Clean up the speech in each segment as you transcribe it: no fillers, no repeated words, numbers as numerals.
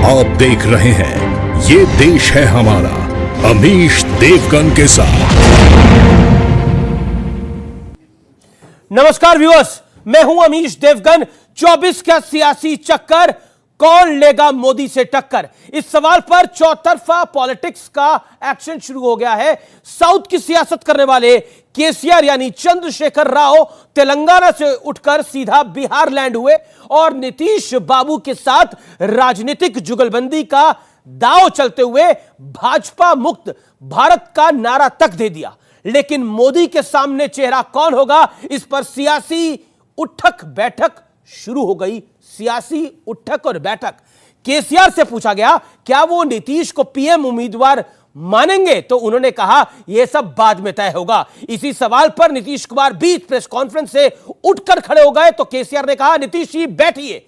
आप देख रहे हैं ये देश है हमारा, अमीश देवगन के साथ। नमस्कार व्यूअर्स, मैं हूं अमीश देवगन। 24 का सियासी चक्कर, कौन लेगा मोदी से टक्कर, इस सवाल पर चौतरफा पॉलिटिक्स का एक्शन शुरू हो गया है। साउथ की सियासत करने वाले केसीआर यानी चंद्रशेखर राव तेलंगाना से उठकर सीधा बिहार लैंड हुए और नीतीश बाबू के साथ राजनीतिक जुगलबंदी का दांव चलते हुए भाजपा मुक्त भारत का नारा तक दे दिया। लेकिन मोदी के सामने चेहरा कौन होगा, इस पर सियासी उठक बैठक शुरू हो गई। सियासी उठक और बैठक। केसीआर से पूछा गया क्या वो नीतीश को पीएम उम्मीदवार मानेंगे, तो उन्होंने कहा यह सब बाद में तय होगा। इसी सवाल पर नीतीश कुमार बीच प्रेस कॉन्फ्रेंस से उठकर खड़े हो गए तो केसीआर ने कहा नीतीश जी बैठिए,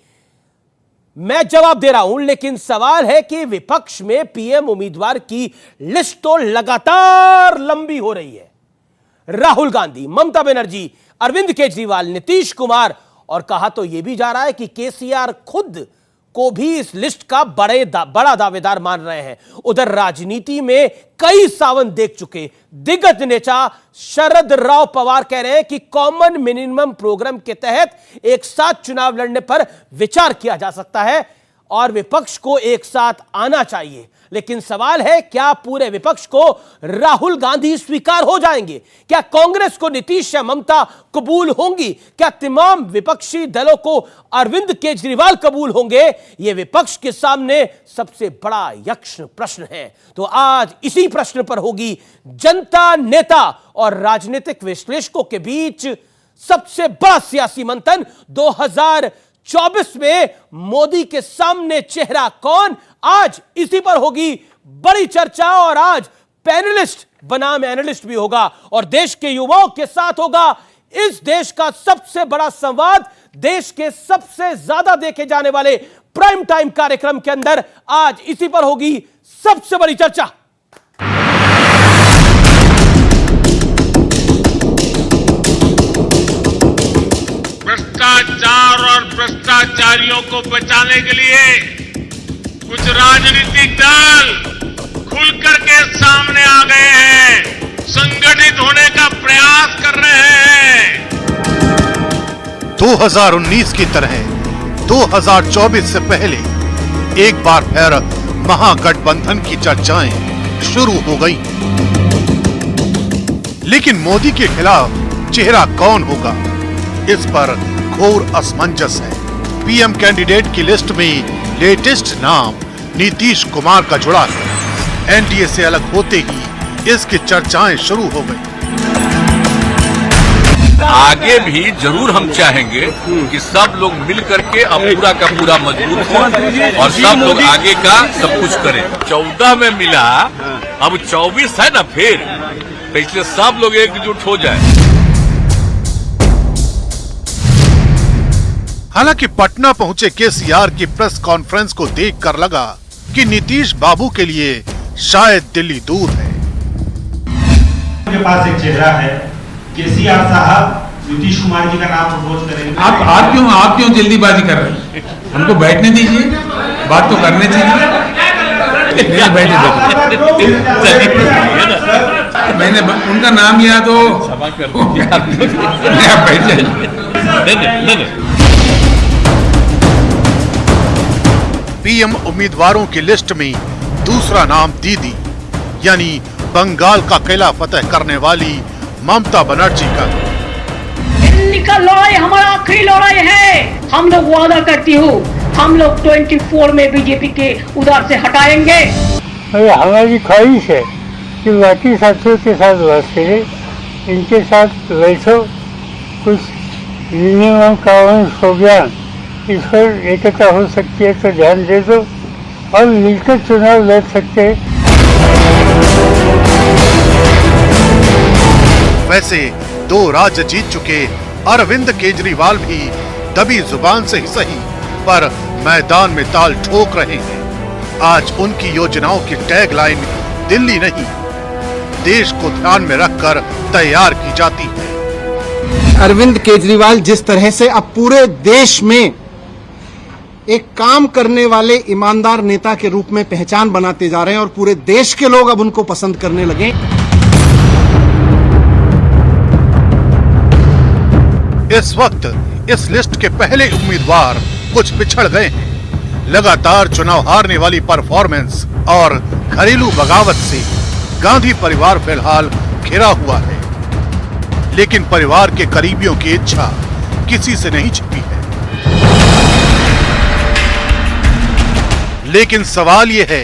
मैं जवाब दे रहा हूं। लेकिन सवाल है कि विपक्ष में पीएम उम्मीदवार की लिस्ट तो लगातार लंबी हो रही है। राहुल गांधी, ममता बनर्जी, अरविंद केजरीवाल, नीतीश कुमार, और कहा तो यह भी जा रहा है कि केसीआर खुद को भी इस लिस्ट का बड़ा दावेदार मान रहे हैं। उधर राजनीति में कई सावन देख चुके दिग्गज नेता शरद राव पवार कह रहे हैं कि कॉमन मिनिमम प्रोग्राम के तहत एक साथ चुनाव लड़ने पर विचार किया जा सकता है और विपक्ष को एक साथ आना चाहिए। लेकिन सवाल है क्या पूरे विपक्ष को राहुल गांधी स्वीकार हो जाएंगे? क्या कांग्रेस को नीतीश या ममता कबूल होंगी? क्या तमाम विपक्षी दलों को अरविंद केजरीवाल कबूल होंगे? यह विपक्ष के सामने सबसे बड़ा यक्ष प्रश्न है। तो आज इसी प्रश्न पर होगी जनता, नेता और राजनीतिक विश्लेषकों के बीच सबसे बड़ा सियासी मंथन। 2024 में मोदी के सामने चेहरा कौन, आज इसी पर होगी बड़ी चर्चा। और आज पैनलिस्ट बनाम एनालिस्ट भी होगा और देश के युवाओं के साथ होगा इस देश का सबसे बड़ा संवाद। देश के सबसे ज्यादा देखे जाने वाले प्राइम टाइम कार्यक्रम के अंदर आज इसी पर होगी सबसे बड़ी चर्चा। भ्रष्टाचार और भ्रष्टाचारियों को बचाने के लिए कुछ राजनीतिक दल खुलकर के सामने आ गए हैं, संगठित होने का प्रयास कर रहे हैं। 2019 की तरह 2024 से पहले एक बार फिर महागठबंधन की चर्चाएं शुरू हो गई। लेकिन मोदी के खिलाफ चेहरा कौन होगा, इस पर घोर असमंजस है। पीएम कैंडिडेट की लिस्ट में लेटेस्ट नाम नीतीश कुमार का जुड़ा है। एनडीए से अलग होते ही इसकी चर्चाएं शुरू हो गई। आगे भी जरूर हम चाहेंगे कि सब लोग मिल करके अब पूरा का पूरा मजबूत हो और सब लोग आगे का सब कुछ करें। 14 में मिला, अब 24 है ना, फिर इसलिए सब लोग एकजुट हो जाए। हालांकि पटना पहुंचे केसीआर की प्रेस कॉन्फ्रेंस को देखकर लगा कि नीतीश बाबू के लिए शायद दिल्ली दूर है। उनके पास एक चेहरा है, केसीआर साहब नीतीश कुमार जी का नाम प्रपोज करेंगे। आप क्यों जल्दीबाजी कर रहे हैं? हमको बैठने दीजिए, बात तो करने चाहिए। मैंने उनका नाम लिया तो बैठ जाइए। पीएम उम्मीदवारों की लिस्ट में दूसरा नाम दीदी यानी बंगाल का किला फतेह करने वाली ममता बनर्जी का। दिल्ली का लड़ाई हमारा आखिरी लड़ाई है। हम लोग वादा करती हूँ, हम लोग 24 में बीजेपी के उधर से हटाएंगे। हमारी ख्वाहिश है कि बाकी साथियों के साथ बात करें, इनके साथ बैठो, कुछ मिनिमम कानून हो गया, इस पर एकता हो सकती है तो ध्यान दे दो और मिलकर चुनाव लड़ सकते हैं। वैसे 2 राज्य जीत चुके अरविंद केजरीवाल भी दबी जुबान से ही सही पर मैदान में ताल ठोक रहे हैं। आज उनकी योजनाओं की टैगलाइन दिल्ली नहीं, देश को ध्यान में रखकर तैयार की जाती है। अरविंद केजरीवाल जिस तरह से अब पूरे देश में एक काम करने वाले ईमानदार नेता के रूप में पहचान बनाते जा रहे हैं और पूरे देश के लोग अब उनको पसंद करने लगे। इस वक्त इस लिस्ट के पहले उम्मीदवार कुछ पिछड़ गए हैं। लगातार चुनाव हारने वाली परफॉर्मेंस और घरेलू बगावत से गांधी परिवार फिलहाल घिरा हुआ है, लेकिन परिवार के करीबियों की इच्छा किसी से नहीं छिपी है। लेकिन सवाल यह है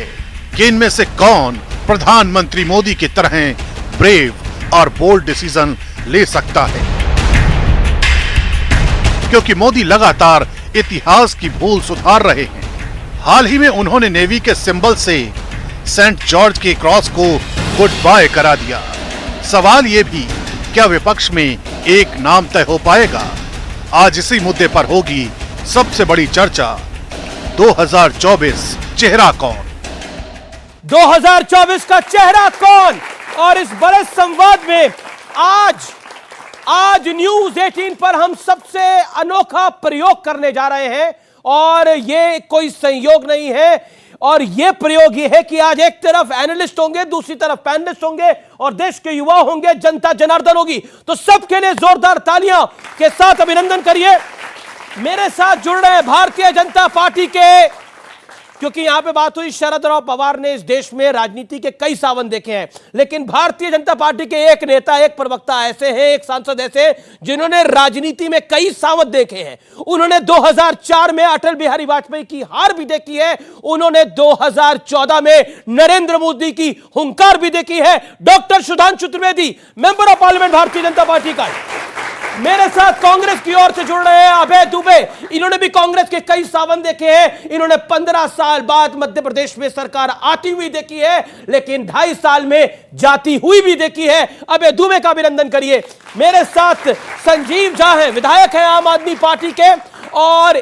कि इनमें से कौन प्रधानमंत्री मोदी की तरह ब्रेव और बोल्ड डिसीजन ले सकता है, क्योंकि मोदी लगातार इतिहास की भूल सुधार रहे हैं। हाल ही में उन्होंने नेवी के सिंबल से सेंट जॉर्ज के क्रॉस को गुड बाय करा दिया। सवाल यह भी, क्या विपक्ष में एक नाम तय हो पाएगा? आज इसी मुद्दे पर होगी सबसे बड़ी चर्चा। 2024 चेहरा कौन? 2024 का चेहरा कौन? और इस बड़े संवाद में आज न्यूज 18 पर हम सबसे अनोखा प्रयोग करने जा रहे हैं, और ये कोई संयोग नहीं है, और ये प्रयोग ये है कि आज एक तरफ एनालिस्ट होंगे, दूसरी तरफ पैनलिस्ट होंगे, और देश के युवा होंगे, जनता जनार्दन होगी। तो सबके लिए जोरदार तालियां के साथ अभिनंदन करिए। मेरे साथ जुड़ रहे हैं भारतीय जनता पार्टी के, क्योंकि यहां पे बात हुई, शरद राव पवार ने इस देश में राजनीति के कई सावन देखे हैं, लेकिन भारतीय जनता पार्टी के एक नेता, एक प्रवक्ता ऐसे हैं, एक सांसद ऐसे जिन्होंने राजनीति में कई सावन देखे हैं। उन्होंने 2004 में अटल बिहारी वाजपेयी की हार भी देखी है, उन्होंने 2014 में नरेंद्र मोदी की हुंकार भी देखी है। Doctor Sudhanshu Trivedi, member of parliament Bharatiya Janata party का। मेरे साथ कांग्रेस की ओर से जुड़ रहे हैं अभय दुबे, इन्होंने भी कांग्रेस के कई सावन देखे हैं। इन्होंने 15 साल बाद मध्य प्रदेश में सरकार आती हुई देखी है, लेकिन 2.5 साल में जाती हुई भी देखी है। अभय दुबे का अभिनंदन करिए। मेरे साथ संजीव झा हैं, विधायक हैं आम आदमी पार्टी के, और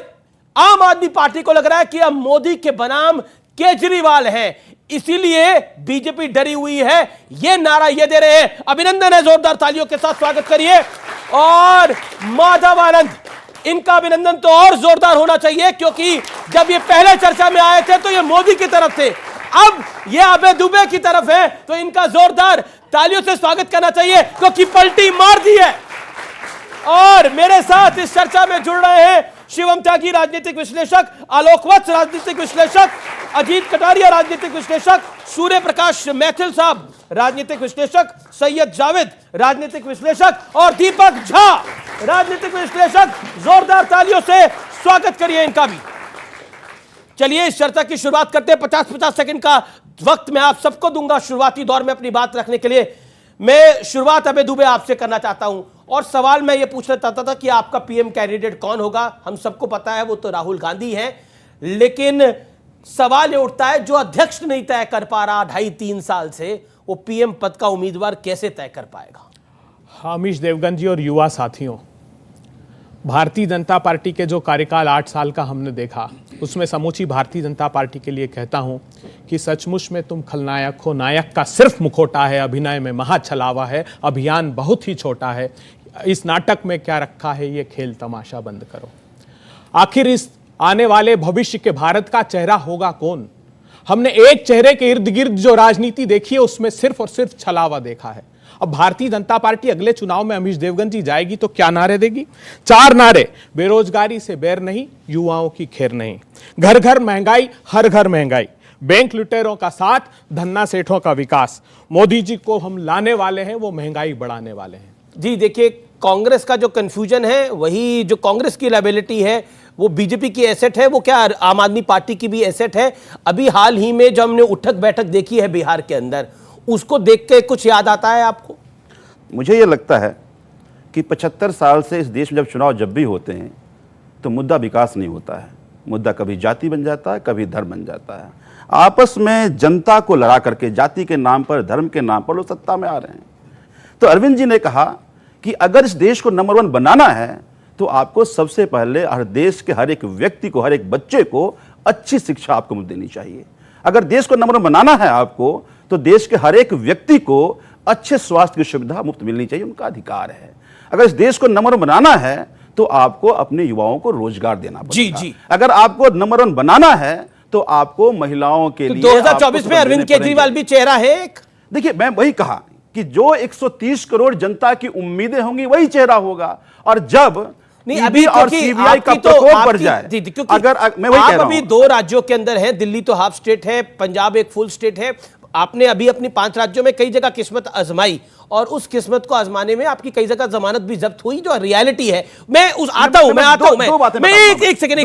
आम आदमी पार्टी को लग रहा है कि अब मोदी के बनाम केजरीवाल हैं, इसीलिए बीजेपी डरी हुई है, ये नारा ये दे रहे हैं। अभिनंदन है, जोरदार तालियों के साथ स्वागत करिए। और माधव आनंद, इनका अभिनंदन तो और जोरदार होना चाहिए, क्योंकि जब ये पहले चर्चा में आए थे तो ये मोदी की तरफ थे, अब ये अभय दुबे की तरफ है, तो इनका जोरदार तालियों से स्वागत करना चाहिए, क्योंकि पलटी मार दी है। और मेरे साथ इस चर्चा में जुड़ रहे हैं शिवम त्यागी, राजनीतिक विश्लेषक, आलोक वत्स, राजनीतिक विश्लेषक, अजीत कटारिया, राजनीतिक विश्लेषक, सूर्य प्रकाश मैथिल साहब, राजनीतिक विश्लेषक, सैयद जावेद, राजनीतिक विश्लेषक, और दीपक झा, राजनीतिक विश्लेषक। जोरदार तालियों से स्वागत करिए इनका भी। चलिए इस चर्चा की शुरुआत करते हैं। 50-50 सेकंड का वक्त मैं आप सबको दूंगा शुरुआती दौर में अपनी बात रखने के लिए। मैं शुरुआत अभय दुबे आपसे करना चाहता हूं, और सवाल मैं ये पूछना चाहता था कि आपका पीएम कैंडिडेट कौन होगा। हम सबको पता है वो तो राहुल गांधी हैं, लेकिन सवाल ये उठता है, जो अध्यक्ष नहीं तय कर पा रहा 2.5-3 साल से, वो पीएम पद का उम्मीदवार कैसे तय कर पाएगा? अमीश देवगन जी और युवा साथियों, भारतीय जनता पार्टी के जो कार्यकाल 8 साल का हमने देखा, उसमें समूची भारतीय जनता पार्टी के लिए कहता हूं कि सचमुच में तुम खलनायक हो। नायक का सिर्फ मुखौटा है, अभिनय में महा छलावा है, अभियान बहुत ही छोटा है। इस नाटक में क्या रखा है, ये खेल तमाशा बंद करो। आखिर इस आने वाले भविष्य के भारत का चेहरा होगा कौन? हमने एक चेहरे के इर्द गिर्द जो राजनीति देखी है, उसमें सिर्फ और सिर्फ छलावा देखा है। अब भारतीय जनता पार्टी अगले चुनाव में अमीश देवगन जी जाएगी तो क्या नारे देगी? 4 नारे। बेरोजगारी से बैर नहीं, युवाओं की खैर नहीं, घर घर महंगाई, हर घर महंगाई, बैंक लुटेरों का साथ, धन्ना सेठों का विकास, मोदी जी को हम लाने वाले हैं, वो महंगाई बढ़ाने वाले हैं। जी देखिए, कांग्रेस का जो कंफ्यूजन है, वही जो कांग्रेस की लायबिलिटी है वो बीजेपी की एसेट है, वो क्या आम आदमी पार्टी की भी एसेट है? अभी हाल ही में जो हमने उठक बैठक देखी है बिहार के अंदर, उसको देख के कुछ याद आता है आपको? मुझे ये लगता है कि 75 साल से इस देश में जब भी होते हैं तो मुद्दा विकास नहीं होता है, मुद्दा कभी जाति बन जाता है, कभी धर्म बन जाता है। आपस में जनता को लड़ा करके जाति के नाम पर, धर्म के नाम पर लोग सत्ता में आ रहे हैं। तो अरविंद जी ने कहा कि अगर इस देश को नंबर 1 बनाना है तो आपको सबसे पहले हर देश के हर एक व्यक्ति को, हर एक बच्चे को अच्छी शिक्षा आपको देनी चाहिए। अगर देश को नंबर 1 बनाना है आपको, तो देश के हर एक व्यक्ति को अच्छे स्वास्थ्य की सुविधा मुफ्त मिलनी चाहिए, उनका अधिकार है। अगर इस देश को नंबर 1 बनाना है तो आपको अपने युवाओं को रोजगार देना पड़ेगा। जी। अगर आपको नंबर 1 बनाना है तो आपको महिलाओं के लिए 2024 में अरविंद केजरीवाल भी चेहरा है एक। देखिए, मैं वही कहा कि जो 130 करोड़ जनता की उम्मीदें होंगी वही चेहरा होगा। और जब नहीं, अभी और सीबीआई का प्रकोप बढ़ जाए, अगर मैं वही कह रहा हूं, अभी 2 राज्यों के अंदर है, दिल्ली तो हाफ स्टेट है, पंजाब एक फुल स्टेट है। आपने अभी अपनी 5 राज्यों में कई जगह किस्मत आजमाई और उस किस्मत को आजमाने में आपकी कई जगह जमानत भी जब्त हुई, जो रियलिटी है। मैं आता हूं एक सेकंड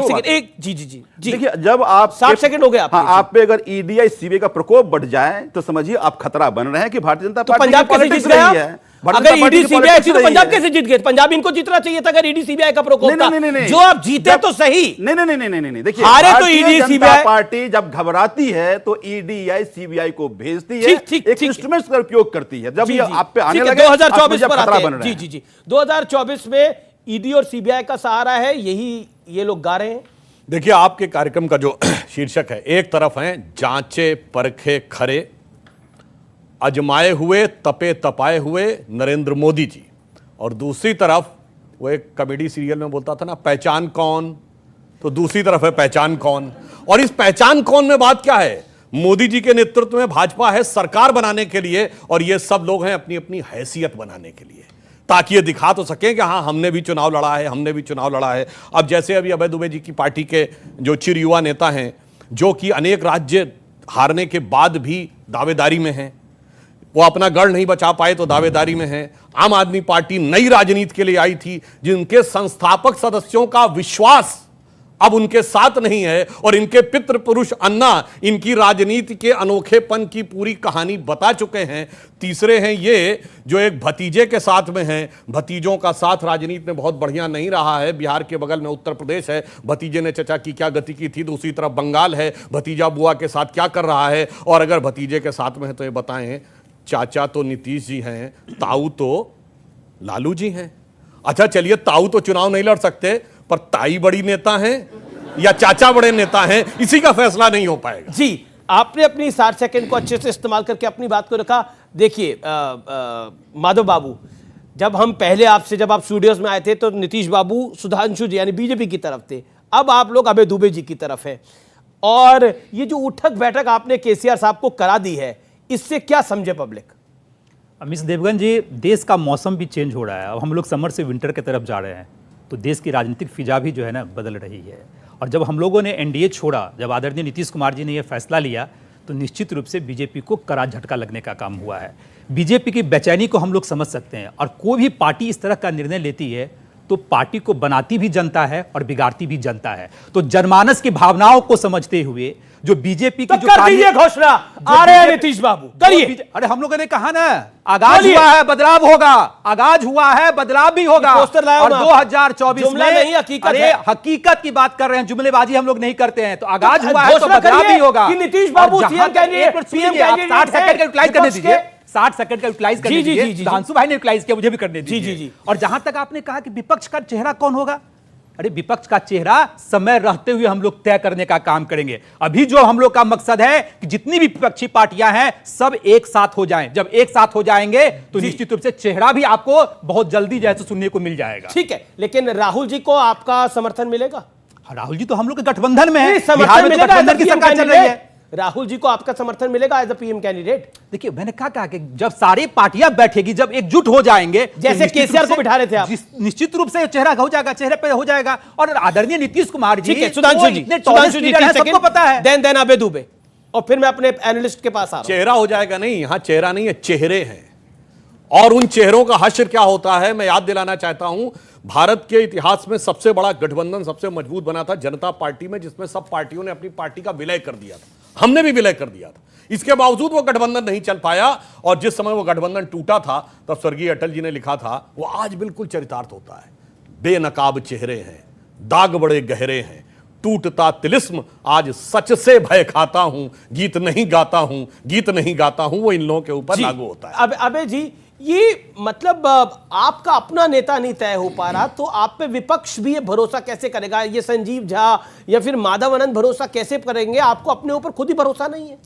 जी देखिए, जब आप 60 सेकंड हो गए आप पे अगर ईडी या सीबीआई का प्रकोप बढ़ जाए तो समझिए आप खतरा बन रहे हैं कि भारतीय जनता पार्टी पंजाब कैसे जीत गया? अगर ईडी सीबीआई थी तो पंजाब कैसे जीत गए? पंजाब इनको जीतना चाहिए था अगर ईडी सीबीआई का प्रकोप था। जो आप जीते तो सही। नहीं, देखिए, हारे तो ईडी सीबीआई पार्टी जब घबराती है तो ईडी या सीबीआई को भेजती है, एक इंस्ट्रूमेंट्स का उपयोग करती है। जब ये आप पे आने लगे 2024 पर आते हैं। जी 2024 में ईडी और सीबीआई का सहारा है, यही ये लोग गा रहे हैं। देखिए, आपके कार्यक्रम का जो शीर्षक है, एक तरफ है जांचे परखे खरे, अजमाए हुए तपे तपाए हुए नरेंद्र मोदी जी, और दूसरी तरफ वो एक कॉमेडी सीरियल में बोलता था ना, पहचान कौन, तो दूसरी तरफ है पहचान कौन। और इस पहचान कौन में बात क्या है? मोदी जी के नेतृत्व में भाजपा है सरकार बनाने के लिए, और ये सब लोग हैं अपनी अपनी हैसियत बनाने के लिए, ताकि ये दिखा तो सकें कि हाँ हमने भी चुनाव लड़ा है, हमने भी चुनाव लड़ा है। अब जैसे अभी अभय दुबे जी की पार्टी के जो चिर युवा नेता हैं, जो कि अनेक राज्य हारने के बाद भी दावेदारी में हैं, वो अपना गढ़ नहीं बचा पाए तो दावेदारी में है। आम आदमी पार्टी नई राजनीति के लिए आई थी, जिनके संस्थापक सदस्यों का विश्वास अब उनके साथ नहीं है, और इनके पितृ पुरुष अन्ना इनकी राजनीति के अनोखेपन की पूरी कहानी बता चुके हैं। तीसरे हैं ये जो एक भतीजे के साथ में हैं। भतीजों का साथ राजनीति में बहुत बढ़िया नहीं रहा है। बिहार के बगल में उत्तर प्रदेश है, भतीजे ने चचा की क्या गति की थी। दूसरी तरफ बंगाल है, भतीजा बुआ के साथ क्या कर रहा है। और अगर भतीजे के साथ में है तो ये बताएं, चाचा तो नीतीश जी हैं, ताऊ तो लालू जी हैं। अच्छा चलिए, ताऊ तो चुनाव नहीं लड़ सकते, पर ताई बड़ी नेता हैं या चाचा बड़े नेता हैं, इसी का फैसला नहीं हो पाएगा। जी, आपने अपनी 60 सेकंड को अच्छे से इस्तेमाल करके अपनी बात को रखा। देखिए माधव बाबू, जब हम पहले आपसे जब आप स्टूडियोज में आए थे तो नीतीश बाबू सुधांशु जी यानी बीजेपी की तरफ थे, अब आप लोग अभय दुबे जी की तरफ है। और ये जो उठक बैठक आपने केसीआर साहब को करा दी है, इससे क्या समझे पब्लिक? अमित देवगन जी, देश का मौसम भी चेंज हो रहा है। अब हम लोग समर से विंटर की तरफ जा रहे हैं, तो देश की राजनीतिक फिजा भी जो है ना बदल रही है। और जब हम लोगों ने एनडीए छोड़ा, जब आदरणीय नीतीश कुमार जी ने यह फैसला लिया, तो निश्चित रूप से बीजेपी को कड़ा झटका लगने का काम हुआ है। बीजेपी की बेचैनी को हम लोग समझ सकते हैं, और कोई भी पार्टी इस तरह का निर्णय लेती है तो पार्टी को बनाती भी जनता है और बिगाड़ती भी जनता है। तो जनमानस की भावनाओं को समझते हुए जो बीजेपी की तो कर दीजिए घोषणा, आ रहे हैं नीतीश बाबू, करिए। अरे हम लोगों ने कहा ना, आगाज हुआ है बदलाव होगा, आगाज हुआ है बदलाव भी होगा। और 2024 में नहीं, हकीकत अरे हकीकत की बात कर रहे हैं, जुमलेबाजी हम लोग नहीं करते हैं। तो आगाज हुआ है तो बदलाव भी होगा। नीतीश बाबू सीएम कैंडिडेट, 60 सेकंड का यूटिलाइज करने दीजिए, 60 सेकंड का यूटिलाइज करने दीजिए। सुधांशु भाई ने यूटिलाइज किया, मुझे भी करने दीजिए। जी। और जहां तक आपने कहा कि विपक्ष का चेहरा कौन होगा, अरे विपक्ष का चेहरा समय रहते हुए हम लोग तय करने का काम करेंगे। अभी जो हम लोग का मकसद है कि जितनी भी विपक्षी पार्टियां हैं सब एक साथ हो जाएं। जब एक साथ हो जाएंगे तो निश्चित रूप से चेहरा भी आपको बहुत जल्दी जैसे सुनने को मिल जाएगा। ठीक है, लेकिन राहुल जी को आपका समर्थन मिलेगा? राहुल जी तो हम लोग के गठबंधन में है, समर्थन मिलेगा, गठबंधन की सरकार चल रही है। राहुल जी को आपका समर्थन मिलेगा एज अ पीएम कैंडिडेट? देखिए, मैंने कहा कि जब सारी पार्टियां बैठेगी, जब एकजुट हो जाएंगे, जैसे केसीआर को बिठा रहे थे आप, निश्चित रूप से चेहरा हो जाएगा, चेहरे पे हो जाएगा। और आदरणीय नीतीश कुमार जी, ठीक है, सुधांशु जी सबको पता है। देन अभय दुबे, और फिर मैं अपने एनालिस्ट के पास आ रहा हूं। चेहरा हो जाएगा नहीं, यहां चेहरा नहीं है, चेहरे हैं। और उन चेहरों का हश्र क्या होता है, मैं याद दिलाना चाहता हूं। भारत के इतिहास में सबसे बड़ा गठबंधन सबसे मजबूत बना था जनता पार्टी में, जिसमें सब पार्टियों ने अपनी पार्टी का विलय कर दिया था। हमने भी विलय कर दिया था, इसके बावजूद वो गठबंधन नहीं चल पाया। और जिस समय वो गठबंधन टूटा था, तब स्वर्गीय अटल जी ने लिखा था, वो आज बिल्कुल चरितार्थ होता है। बेनकाब चेहरे हैं, दाग बड़े गहरे हैं, टूटता तिलिस्म आज सच से भय खाता हूं, गीत नहीं गाता हूं, गीत नहीं गाता हूं, वो इन लोगों के ऊपर लागू होता है। अब अबे जी, ये मतलब आपका अपना नेता नहीं तय हो पा रहा, तो आप पे विपक्ष भी ये भरोसा कैसे करेगा? ये संजीव झा या फिर माधव आनंद भरोसा कैसे करेंगे? आपको अपने ऊपर खुद ही भरोसा नहीं है?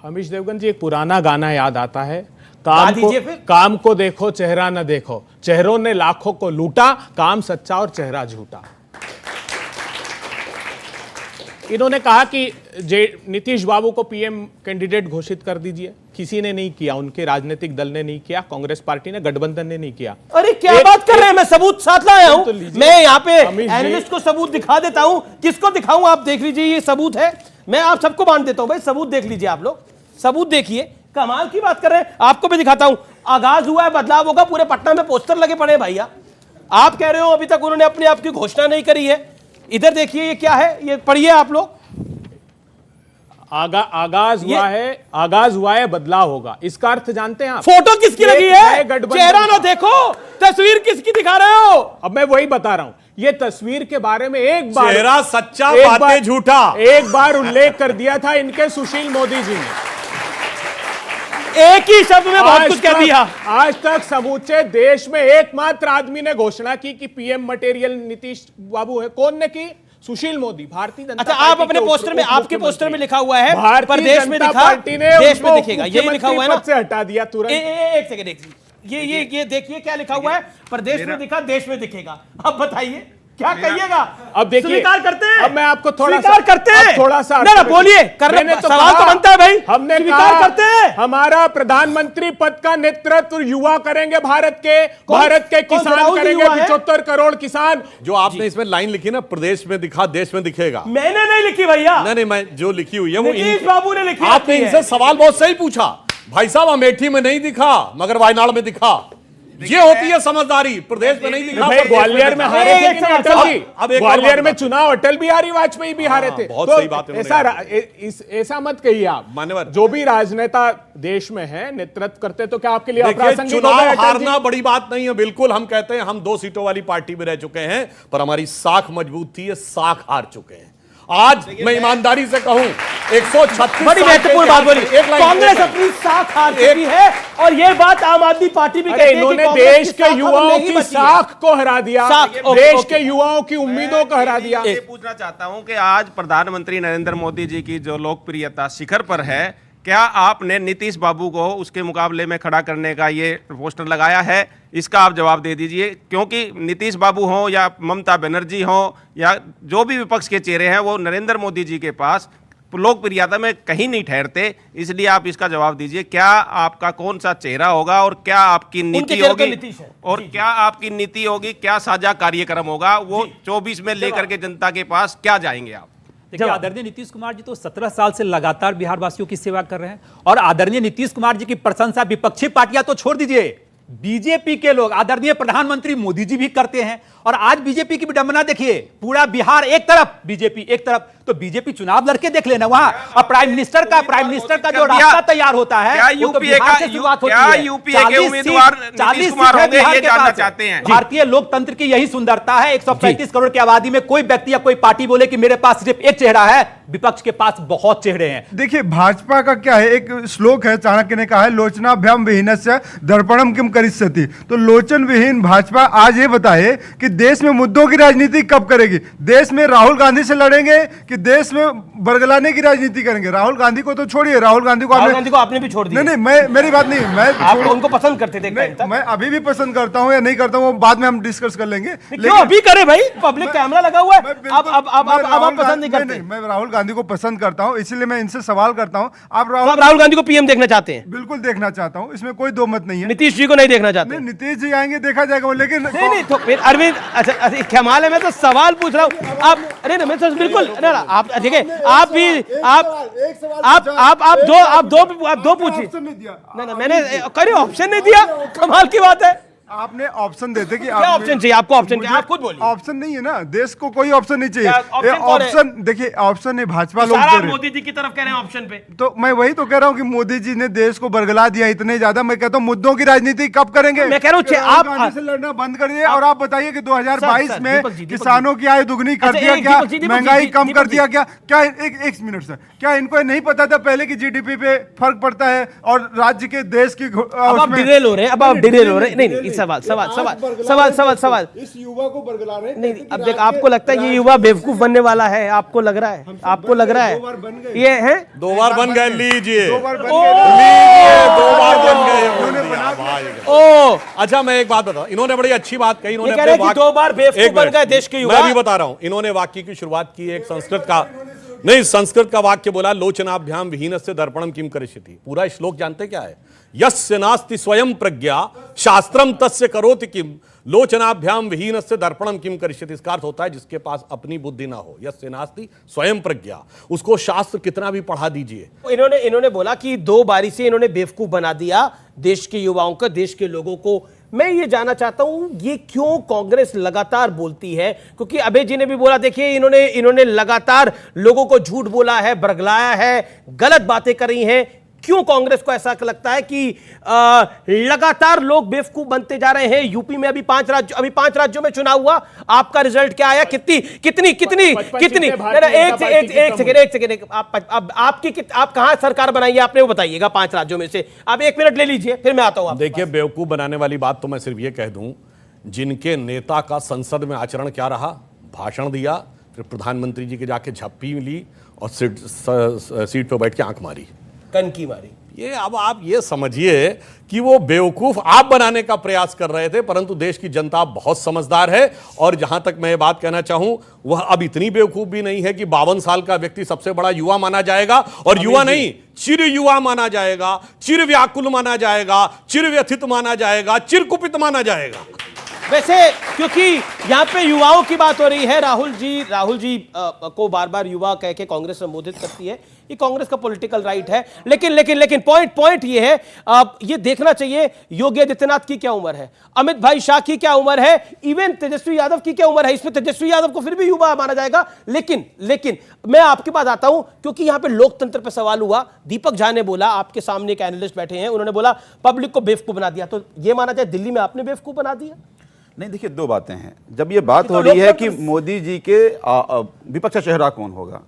अमीश देवगन जी, एक पुराना गाना याद आता है, गा दीजिए फिर। काम को देखो चेहरा न देखो, चेहरों ने लाखों को लूटा, काम सच्चा और चेहरा झूठा। इन्होंने कहा कि नीतीश बाबू को पीएम कैंडिडेट घोषित कर दीजिए, किसी ने नहीं किया, उनके राजनीतिक दल ने नहीं किया, कांग्रेस पार्टी ने, गठबंधन ने नहीं किया। अरे क्या बात कर रहे हैं, मैं सबूत साथ लाया हूं। तो लीजिए। मैं यहाँ पे अमीश जी। एनालिस्ट को सबूत दिखा देता हूं, किसको दिखाऊं आप देख लीजिए, ये सबूत है, मैं आप सबको बांट देता हूं भाई, सबूत देख लीजिए, आप लोग सबूत देखिए, कमाल की बात कर रहे हैं। आपको भी दिखाता हूं, आगाज हुआ है, बदलाव होगा, पूरे पटना में पोस्टर लगे पड़े हैं भैया। आप कह रहे हो अभी तक उन्होंने अपने आप की घोषणा नहीं करी है, इधर देखिए ये क्या है, ये पढ़िए आप लोग। आगाज हुआ है, बदलाव होगा, इसका अर्थ जानते हैं आप? फोटो किसकी लगी है? गठबंधन, चेहरा ना देखो, तस्वीर किसकी दिखा रहे हो? अब मैं वही बता रहा हूं, ये तस्वीर के बारे में एक बार चेहरा सच्चा, बातें झूठा, एक बार उल्लेख कर दिया था इनके सुशील मोदी जी ने, एक ही शब्द में बहुत कुछ कह दिया। आज तक समूचे देश में एकमात्र आदमी ने घोषणा की कि पीएम मटेरियल नीतीश बाबू है। कौन ने की? सुशील मोदी, भारतीय जनता अच्छा, पार्टी आप अपने के पोस्टर में, आपके पोस्टर में लिखा हुआ है भारतीय प्रदेश में जनता दिखा, पार्टी ने देश में दिखेगा, यही लिखा हुआ है ना? से हटा दिया तुरंत। एक सेकंड, ये देखिए क्या लिखा हुआ है, प्रदेश में दिखा, देश में दिखेगा। अब बताइए क्या कहिएगा? अब देखिए, स्वीकार करते हैं, अब मैं आपको थोड़ा स्वीकार करते हैं, थोड़ा सा ना बोलिए, सवाल तो बनता है भाई, हमने स्वीकार करते हैं। हमारा प्रधानमंत्री पद का नेतृत्व युवा करेंगे, भारत के किसान करेंगे, 75 करोड़ किसान। जो आपने इसमें लाइन लिखी ना, प्रदेश में दिखा, देश में दिखेगा, मैंने नहीं लिखी भैया, नहीं, मैं जो लिखी हुई है वो नीतीश बाबू ने लिखी। आपने इनसे सवाल बहुत सही पूछा, भाई साहब अमेठी में नहीं दिखा मगर वायनाड में दिखा, ये होती है समझदारी। प्रदेश में नहीं दिखा, ग्वालियर में हारे थे कि नहीं अटल जी? अब एक ग्वालियर में चुनाव अटल बिहारी वाजपेयी भी हारे थे। बहुत तो सही बात है, ऐसा मत कहिए आप, मान्यवर, जो भी राजनेता देश में है, नेतृत्व करते, तो क्या आपके लिए देखिए, अप्रासंगिक चुनाव होगा? हारना बड़ी बात नहीं है, बिल्कुल हम कहते हैं हम 2 सीटों वाली पार्टी में रह चुके हैं, पर हमारी साख मजबूत थी, ये साख हार चुके हैं। आज मैं ईमानदारी से कहूं, 136 बड़ी महत्वपूर्ण बात बोली, कांग्रेस एक अपनी साख हार चुकी है, और ये बात आम आदमी पार्टी भी कहती है कि इन्होंने कांग्रेस देश के युवाओं की साख को हरा दिया, देश के युवाओं की उम्मीदों को हरा दिया। ये पूछना चाहता हूं कि आज प्रधानमंत्री नरेंद्र मोदी जी की जो लोकप्रियता शिखर पर है, क्या आपने नीतीश बाबू को उसके मुकाबले में खड़ा करने का ये पोस्टर लगाया है? इसका आप जवाब दे दीजिए, क्योंकि नीतीश बाबू हों या ममता बनर्जी हों या जो भी विपक्ष के चेहरे हैं, वो नरेंद्र मोदी जी के पास लोकप्रियता में कहीं नहीं ठहरते, इसलिए आप इसका जवाब दीजिए, क्या आपका कौन सा चेहरा होगा और क्या आपकी नीति होगी, और क्या आपकी नीति होगी, क्या साझा कार्यक्रम होगा, वो 24 में लेकर के जनता के पास क्या जाएंगे आप? देखिए, आदरणीय नीतीश कुमार जी तो 17 साल से लगातार बिहार वासियों की सेवा कर रहे हैं, और आदरणीय नीतीश कुमार जी की प्रशंसा विपक्षी पार्टियां तो छोड़ दीजिए, बीजेपी के लोग, आदरणीय प्रधानमंत्री मोदी जी भी करते हैं। और आज बीजेपी की विडंबना देखिए, पूरा बिहार एक तरफ, बीजेपी एक तरफ, तो बीजेपी चुनाव लड़के देख लेना वहां, और प्राइम मिनिस्टर का जो रास्ता तैयार होता है, वो तो बिहार से शुरुआत होती है। यूपीए के उम्मीदवार नीतीश कुमार होंगे, ये जानना चाहते हैं। भारतीय लोकतंत्र की यही सुंदरता है, 135 करोड़ की आबादी में कोई व्यक्ति या कोई पार्टी बोले कि मेरे पास सिर्फ एक चेहरा है, विपक्ष के पास बहुत चेहरे हैं। देखिए, भाजपा का क्या है, एक श्लोक है, चाणक्य ने कहा है, लोचनाभ्याम विहीनस्य दर्पणम किम करिष्यति। तो लोचन विहीन भाजपा आज ये बताए कि देश में मुद्दों की राजनीति कब करेगी, देश में राहुल गांधी से लड़ेंगे कि देश में बरगलाने की राजनीति करेंगे। राहुल गांधी को तो छोड़िए, राहुल गांधी को आपने भी छोड़ दिया। नहीं, मेरी बात नहीं, मैं आप उनको पसंद करते थे, मैं अभी भी पसंद करता हूं या नहीं करता हूं, बाद में हम डिस्कस कर लेंगे। क्यों अभी करे भाई, पब्लिक कैमरा लगा हुआ है, अब आप पसंद नहीं करते? मैं राहुल गांधी को पसंद करता हूं, इसलिए मैं इनसे सवाल करता हूं, आप राहुल गांधी को पीएम देखना चाहते हैं? बिल्कुल देखना चाहता हूं, इसमें कोई दो मत नहीं है। नीतीश जी को नहीं देखना चाहते? नीतीश जी आएंगे, देखा जाएगा, लेकिन नहीं तो फिर अरविंद, अच्छा कमाल है, मैं तो सवाल पूछ रहा हूँ आप। अरे मैं तो बिल्कुल आप देखिए, आप भी आप दो पूछिए। नहीं, मैंने करे ऑप्शन नहीं दिया, कमाल की बात है। आपने ऑप्शन देते कि क्या ऑप्शन चाहिए आपको? ऑप्शन चाहिए, आप खुद बोलिए। ऑप्शन नहीं है ना, देश को कोई ऑप्शन नहीं चाहिए। ऑप्शन देखिए, ऑप्शन है भाजपा लोग दे रहे, मोदी जी की तरफ कह रहे हैं ऑप्शन पे। तो मैं वही तो कह रहा हूँ कि मोदी जी ने देश को बरगला दिया इतने ज्यादा। मैं कहता हूँ मुद्दों की राजनीति कब करेंगे? मैं कह रहा हूँ आप से लड़ना बंद करिए, और आप बताइए कि 2022 में किसानों की आय दुगनी कर दिया क्या, महंगाई कम कर दिया क्या? क्या एक मिनट सर, क्या इनको नहीं पता था पहले की जीडीपी पे फर्क पड़ता है और राज्य के देश की? अब आप डिरेल हो रहे हैं, नहीं सवाल सवाल सवाल सवाल सवाल सवाल इस युवा को बरगला रहे हैं। नहीं अब देख, आपको लगता है ये युवा बेवकूफ बनने वाला है? आपको लग रहा है? आपको लग रहा है ये है? 2 बार बन गए, लीजिए 2 बार बन लीजिए, 2 बार बन गए। ओ अच्छा, मैं एक बात बताऊं, इन्होंने बड़ी अच्छी बात कही। इन्होंने कह रहे हैं कि 2 बार बेवकूफ बन गए देश के युवा। मैं भी बता रहा हूं, इन्होंने वाक्य की शुरुआत की एक संस्कृत का वाक्य बोला, लोचनाभ्याम विहीनस्य दर्पणम किम करिष्यति। पूरा श्लोक जानते क्या है? यस्य नास्ति स्वयं प्रज्ञा शास्त्रम तस्य करोति किम लोचनाभ्याम विहीनस्य दर्पणम किम करिष्यति। इसका अर्थ होता है जिसके पास अपनी बुद्धि ना हो, यस्य नास्ति स्वयं प्रज्ञा, उसको शास्त्र कितना भी पढ़ा दीजिए। इन्होंने बोला कि 2 बारी से इन्होंने बेवकूफ बना दिया देश के युवाओं का, देश के लोगों को। मैं ये जानना चाहता हूं ये क्यों कांग्रेस लगातार बोलती है? क्योंकि अभय जी ने भी बोला, देखिए इन्होंने लगातार लोगों को झूठ बोला है, बरगलाया है, गलत बातें करी हैं। क्यों कांग्रेस को ऐसा लगता है कि लगातार लोग बेवकूफ बनते जा रहे हैं? यूपी में अभी 5 राज्यों में चुनाव हुआ, आपका रिजल्ट क्या आया? कितनी एक सेकेंड आप कहां सरकार बनाई आपने, वो बताइएगा 5 राज्यों में से। आप 1 मिनट ले लीजिए, फिर मैं आता हूं। देखिए, बेवकूफ बनाने वाली बात तो मैं सिर्फ ये कह दूं, जिनके नेता का संसद में आचरण क्या रहा, भाषण दिया, फिर प्रधानमंत्री जी के जाके झप्पी ली और सीट पर बैठ के आंख मारी, कनकी मारी। ये अब आप ये समझिए कि वो बेवकूफ आप बनाने का प्रयास कर रहे थे, परंतु देश की जनता बहुत समझदार है। और जहां तक मैं ये बात कहना चाहूं, वह अब इतनी बेवकूफ भी नहीं है कि 52 साल का व्यक्ति सबसे बड़ा युवा माना जाएगा। और युवा नहीं, चिर युवा माना जाएगा, चिर व्याकुल माना जाएगा, चिर व्यथित माना जाएगा, चिर कुपित माना जाएगा। वैसे क्योंकि यहां पे युवाओं की बात हो रही है, राहुल जी को बार बार युवा कह के कांग्रेस संबोधित करती है, ये कांग्रेस का पॉलिटिकल राइट है। लेकिन पॉइंट ये है, ये देखना चाहिए योगी आदित्यनाथ की क्या उम्र है, अमित भाई शाह की क्या उम्र है, इवन तेजस्वी यादव की क्या उम्र है। इसमें तेजस्वी यादव को फिर भी युवा माना जाएगा। लेकिन मैं आपके पास आता हूं, क्योंकि यहां पे लोकतंत्र पे सवाल हुआ। दीपक झा ने बोला, आपके सामने एक एनालिस्ट बैठे हैं, उन्होंने बोला पब्लिक को बेवकूफ बना दिया। तो ये माना जाए दिल्ली में आपने बेवकूफ बना दिया? नहीं, देखिए 2 बातें हैं। जब ये बात हो रही है कि मोदी जी के विपक्ष का चेहरा कौन होगा,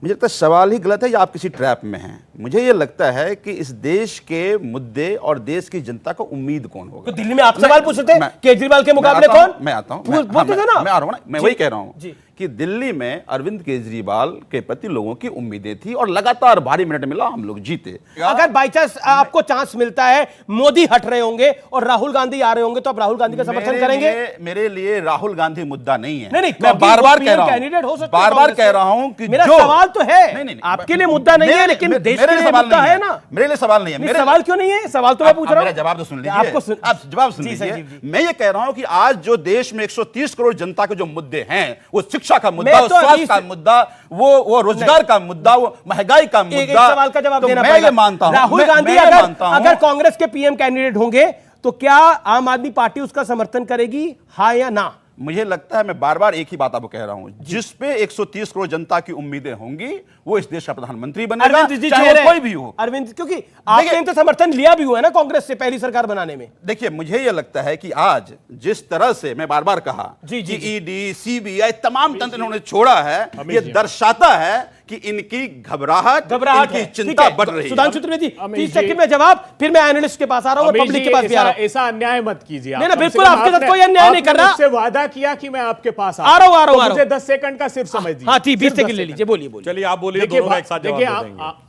मुझे लगता है सवाल ही गलत है या आप किसी ट्रैप में हैं। मुझे ये लगता है कि इस देश के मुद्दे और देश की जनता को उम्मीद कौन होगा। तो दिल्ली में आप सवाल पूछ रहे थे, केजरीवाल के मुकाबले कौन? मैं आता हूं, बोलते थे ना, मैं आ रहा हूं ना, मैं वही कह रहा हूं कि दिल्ली में अरविंद केजरीवाल के प्रति लोगों की उम्मीदें थी और लगातार भारी मिनट मिला, हम लोग जीते। अगर बाई चांस आपको चांस मिलता है, मोदी हट रहे होंगे और राहुल गांधी आ रहे होंगे, तो आप राहुल गांधी का समर्थन करेंगे? मेरे लिए राहुल गांधी मुद्दा नहीं है। नहीं, मैं बार-बार कह रहा हूं, कैंडिडेट हो सकते, बार-बार कह रहा हूं कि मेरा सवाल तो है, आपके लिए मुद्दा नहीं है, लेकिन देश के लिए मुद्दा है ना। मेरे लिए सवाल नहीं है। मेरा सवाल क्यों नहीं है? सवाल तो मैं पूछ रहा हूं। मेरा जवाब तो सुन लीजिए, आप जवाब सुन लीजिए। मैं ये कह रहा हूं कि आज जो देश में 130 करोड़ जनता के जो मुद्दे हैं, वो शिक्षा का मुद्दा, स्वास्थ्य का मुद्दा, वो रोजगार का मुद्दा, वो महंगाई का मुद्दा, एक सवाल का जवाब देना पड़ेगा। मैं ये मानता हूं, राहुल गांधी अगर कांग्रेस के पीएम कैंडिडेट होंगे तो क्या आम आदमी पार्टी उसका समर्थन करेगी, हाँ या ना? मुझे लगता है, मैं बार बार एक ही बात आपको कह रहा हूं, जिस पे 130 करोड़ जनता की उम्मीदें होंगी वो इस देश का प्रधानमंत्री बनेगा, चाहे कोई भी हो। अरविंद, क्योंकि आपने तो समर्थन लिया भी हुआ है ना कांग्रेस से पहली सरकार बनाने में। देखिए, मुझे यह लगता है कि आज जिस तरह से मैं बार बार कहा कि ईडी, सीबीआई तमाम तंत्र इन्होंने छोड़ा है, ये दर्शाता है कि इनकी घबराहट, इनकी चिंता बढ़ रही है। सुधांशु त्रिवेदी, 30 सेकंड में जवाब, फिर मैं एनालिस्ट के पास आ रहा हूं, पब्लिक के पास भी आ रहा हूं। ऐसा अन्याय मत कीजिए। नहीं, बिल्कुल आपके साथ कोई अन्याय नहीं कर रहा। आपने वादा किया कि मैं आपके पास आ रहा हूं। मुझे 10 सेकंड का सिर्फ समझ दीजिए। हाँ ठीक, 20 सेकंड ले लीजिए, बोलिए। चलिए आप बोलिए। देखिए,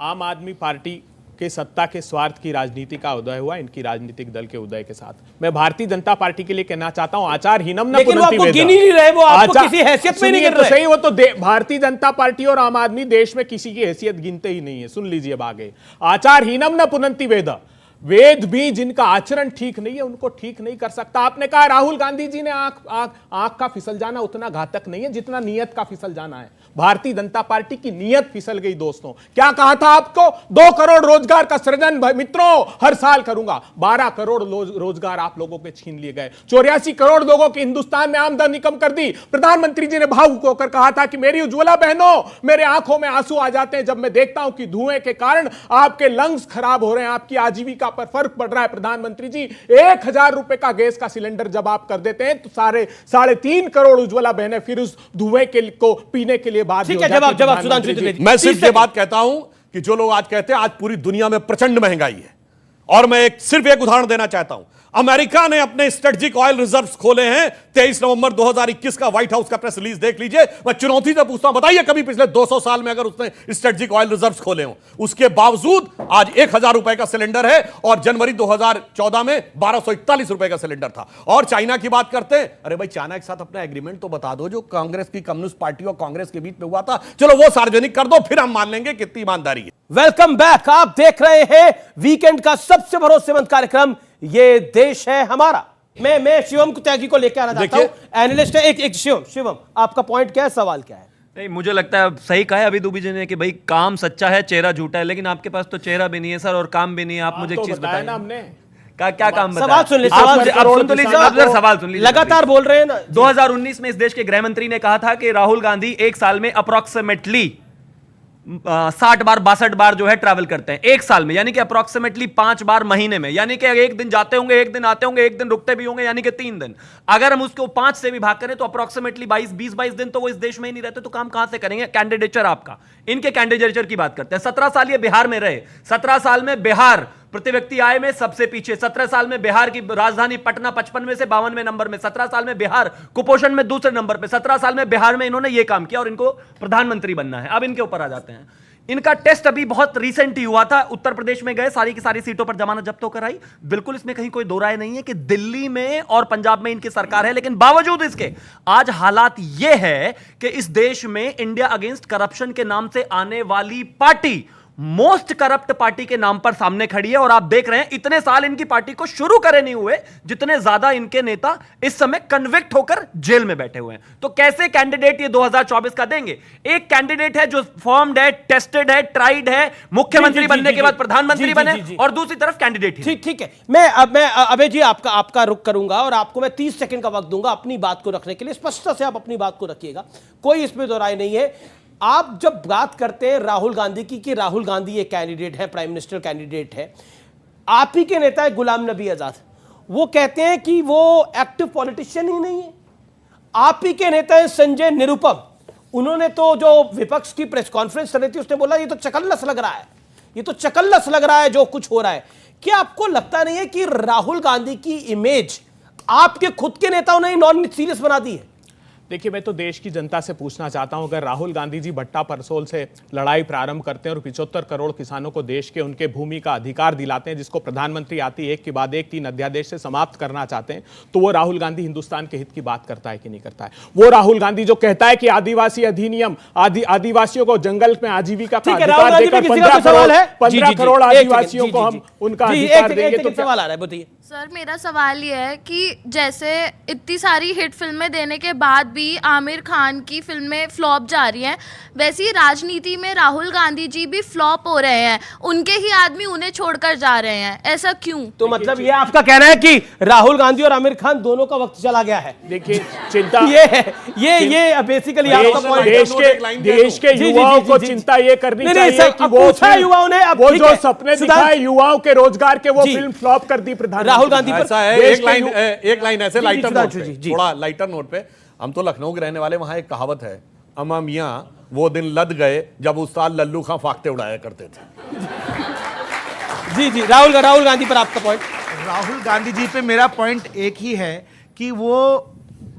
आम आदमी पार्टी के सत्ता के स्वार्थ की राजनीति का उदय हुआ इनकी राजनीतिक दल के उदय के साथ। मैं भारतीय जनता पार्टी के लिए कहना चाहता हूं, आचारहीनम न पुनन्ति वेदा। गिन ही नहीं रहे, वो आपको किसी हैसियत में नहीं गिन रहे। सही, वो तो भारतीय जनता पार्टी और आम आदमी देश में किसी की हैसियत गिनते ही नहीं है। सुन लीजिए अब आगे, आचारहीनम न पुनन्ति वेदा। वेद भी जिनका आचरण ठीक नहीं है उनको ठीक नहीं कर सकता। आपने कहा राहुल गांधी जी ने आंख का फिसल जाना उतना घातक नहीं है जितना नियत का फिसल जाना है। भारतीय जनता पार्टी की नियत फिसल गई दोस्तों। क्या कहा था आपको? 2 करोड़ रोजगार का सृजन मित्रों हर साल करूंगा। 12 करोड़ रोजगार आप लोगों के छीन लिए गए। 84 करोड़ लोगों की हिंदुस्तान में आमदनी कम कर दी। प्रधानमंत्री जी ने भावुक होकर कहा था कि मेरी उज्ज्वला बहनों, मेरे आंखों में आंसू आ जाते हैं जब मैं देखता हूं कि धुएं के कारण आपके लंग्स खराब हो रहे हैं, आपकी आजीविका पर फर्क पड़ रहा है। प्रधानमंत्री जी, 1000 रुपए का गैस का सिलेंडर जब आप कर देते हैं तो 3.5 करोड़ उज्ज्वला बहनें फिर उस धुएं को पीने के लिए बाध्य हो जाती हैं। मैं सिर्फ ये बात कहता हूं कि जो लोग आज कहते हैं आज पूरी दुनिया में प्रचंड महंगाई है, और मैं सिर्फ एक उदाहरण देना चाहता हूं। अमेरिका ने अपने स्ट्रेटेजिक ऑयल रिजर्व्स खोले हैं। 23 नवंबर 2021 का व्हाइट हाउस का प्रेस रिलीज देख लीजिए। मैं चुनौती से पूछता हूं, बताइए कभी पिछले 200 साल में अगर उसने स्ट्रेटेजिक ऑयल रिजर्व्स खोले हों। उसके बावजूद आज 1000 रुपए का सिलेंडर है और जनवरी 2014 में 1241 रुपए का सिलेंडर था। और चाइना की बात करते हैं, अरे भाई चाइना के साथ अपना एग्रीमेंट तो बता दो जो कांग्रेस की कम्युनिस्ट पार्टी और कांग्रेस के बीच में हुआ था, चलो वो सार्वजनिक कर दो, फिर हम मान लेंगे कितनी ईमानदारी है। Welcome back. आप देख रहे हैं वीकेंड का सबसे भरोसेमंद कार्यक्रम ये देश है हमारा। मैं शिवम त्यागी को लेकर आना चाहता हूं, एनालिस्ट है। एक शिवम आपका पॉइंट क्या है, सवाल क्या है? नहीं, मुझे लगता है सही कहा है अभी दुबी जी ने कि भाई काम सच्चा है, चेहरा झूठा है, लेकिन आपके पास तो चेहरा भी नहीं है सर और काम भी नहीं है। आप मुझे एक चीज बताएं ना, हमने क्या काम बताया? सवाल सुन लीजिए, सवाल सुन लीजिए, लगातार बोल रहे हैं ना। 2019 में इस देश के गृह मंत्री ने कहा था कि राहुल गांधी एक साल में अप्रोक्सीमेटली 60 बार 62 बार जो है ट्रैवल करते हैं एक साल में, यानी कि अप्रोक्सीमेटली 5 बार महीने में, यानी कि एक दिन जाते होंगे, एक दिन आते होंगे, एक दिन रुकते भी होंगे, यानी कि 3 दिन। अगर हम उसको 5 से भी भाग करें तो अप्रोक्सीमेटली 20-22 दिन तो वो इस देश में ही नहीं रहते, तो काम कहां से करेंगे? कैंडिडेचर आपका, इनके कैंडिडेचर की बात करते हैं। 17 साल ये बिहार में रहे, 17 साल में बिहार प्रति व्यक्ति आय में सबसे पीछे, 17 साल में बिहार की राजधानी पटना 55 में से 52वें नंबर में, 17 साल में बिहार कुपोषण में दूसरे नंबर पे, 17 साल में बिहार में इन्होंने ये काम किया और इनको प्रधानमंत्री बनना है। अब इनके ऊपर आ जाते हैं। इनका टेस्ट अभी बहुत रिसेंट ही हुआ था, उत्तर प्रदेश में गए, सारी की सारी सीटों पर जमानत जब्त होकर आई। बिल्कुल इसमें कहीं कोई दो राय नहीं है कि दिल्ली में और पंजाब में इनकी सरकार है, लेकिन बावजूद इसके आज हालात यह है कि इस देश में इंडिया अगेंस्ट करप्शन के नाम से आने वाली पार्टी मोस्ट करप्ट पार्टी के नाम पर सामने खड़ी है। और आप देख रहे हैं इतने साल इनकी पार्टी को शुरू करे नहीं हुए जितने ज्यादा इनके नेता इस समय कन्विक्ट होकर जेल में बैठे हुए हैं। तो कैसे कैंडिडेट ये 2024 का देंगे? एक कैंडिडेट है जो फॉर्म्ड है, टेस्टेड है, ट्राइड है, मुख्यमंत्री बनने के बाद प्रधानमंत्री बने, और दूसरी तरफ कैंडिडेट ठीक है। मैं अभय जी आपका रुख करूंगा और आपको मैं 30 सेकंड का वक्त दूंगा अपनी बात को रखने के लिए। स्पष्टता से आप अपनी बात को रखिएगा, कोई इसमें दो राय नहीं है। आप जब बात करते हैं राहुल गांधी की कि राहुल गांधी एक कैंडिडेट है, प्राइम मिनिस्टर कैंडिडेट है, आप ही के नेता है गुलाम नबी आजाद, वो कहते हैं कि वो एक्टिव पॉलिटिशियन ही नहीं है। आप ही के नेता है संजय निरुपम, उन्होंने तो जो विपक्ष की प्रेस कॉन्फ्रेंस कर रही थी उसने बोला ये तो चकल्लस लग रहा है, ये तो चकल्लस लग रहा है जो कुछ हो रहा है। क्या आपको लगता नहीं है कि राहुल गांधी की इमेज आपके खुद के नेताओं ने नॉन सीरियस बना दी है? देखिए, मैं तो देश की जनता से पूछना चाहता हूं, अगर राहुल गांधी जी भट्टा परसोल से लड़ाई प्रारंभ करते हैं और 75 करोड़ किसानों को देश के उनके भूमि का अधिकार दिलाते हैं, जिसको प्रधानमंत्री आती एक के बाद एक 3 अध्यादेश से समाप्त करना चाहते हैं, तो वो राहुल गांधी हिंदुस्तान के हित की बात करता है कि नहीं करता है? वो राहुल गांधी जो कहता है कि आदिवासी अधिनियम, आदिवासियों को जंगल में आजीविका का अधिकार देकर 15 करोड़ आदिवासियों को हम उनका अधिकार देंगे, तो सवाल आ रहा है, बताइए सर। मेरा सवाल ये है कि जैसे इतनी सारी हिट फिल्में देने के बाद भी आमिर खान की फिल्में फ्लॉप जा रही हैं, वैसे ही राजनीति में राहुल गांधी जी भी फ्लॉप हो रहे हैं, उनके ही आदमी उन्हें छोड़कर जा रहे हैं, ऐसा क्यों? तो मतलब ये आपका कहना है कि राहुल गांधी और आमिर खान दोनों का वक्त चला गया है? देखिए, चिंता ये बेसिकली आपका पॉइंट, देश के युवाओं को चिंता ये करनी चाहिए कि युवाओं ने वो जो सपने दिखाए युवाओं के रोजगार के, वो फिल्म फ्लॉप कर दी प्रधानमंत्री राहुल गांधी पर। ऐसा है, एक लाइन ऐसे लाइटर नोट पे, थोड़ा लाइटर नोट पे, हम तो लखनऊ के रहने वाले, वहां एक कहावत है, अमा मियां वो दिन लद गए जब उस्ताद लल्लू खां फाख्ते उड़ाया करते थे। जी राहुल गांधी पर आपका पॉइंट? राहुल गांधी जी पे मेरा पॉइंट एक ही है कि वो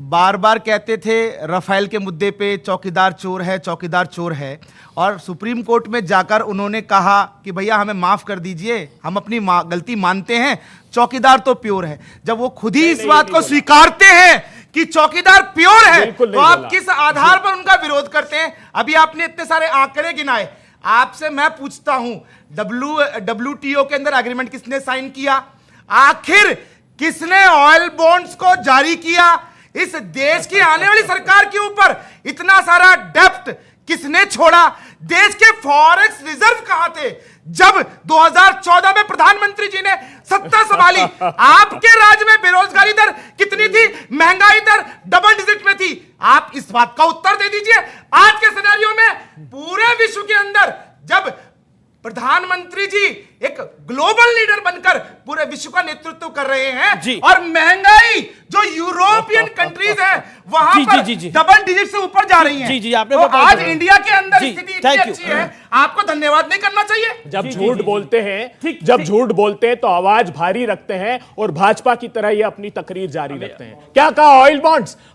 बार बार कहते थे राफेल के मुद्दे पे चौकीदार चोर है, चौकीदार चोर है, और सुप्रीम कोर्ट में जाकर उन्होंने कहा कि भैया हमें माफ कर दीजिए, हम अपनी गलती मानते हैं, चौकीदार तो प्योर है। जब वो खुद ही इस बात को स्वीकारते हैं कि चौकीदार प्योर है, तो आप किस आधार पर उनका विरोध करते हैं? अभी आपने इतने सारे आंकड़े गिनाए, आपसे मैं पूछता हूं WTO के अंदर एग्रीमेंट किसने साइन किया? आखिर किसने ऑयल बॉन्ड्स को जारी किया? इस देश की आने वाली सरकार के ऊपर इतना सारा डेप्ट किसने छोड़ा? देश के फॉरेक्स रिजर्व कहां थे जब 2014 में प्रधानमंत्री जी ने सत्ता संभाली? आपके राज्य में बेरोजगारी दर कितनी थी? महंगाई दर डबल डिजिट में थी। आप इस बात का उत्तर दे दीजिए। आज के सिनेरियो में पूरे विश्व के अंदर जब प्रधानमंत्री जी एक ग्लोबल लीडर बनकर पूरे विश्व का नेतृत्व कर रहे हैं और महंगाई जो यूरोपियन कंट्रीज है वहां पर डबल डिजिट से ऊपर जा रही है, तो आज इंडिया के अंदर स्थिति इतनी अच्छी है। आपको धन्यवाद नहीं करना चाहिए? जब झूठ बोलते हैं, जब झूठ बोलते हैं तो आवाज भारी रखते हैं और भाजपा की तरह ये अपनी तकरीर जारी रखते हैं। क्या कहा?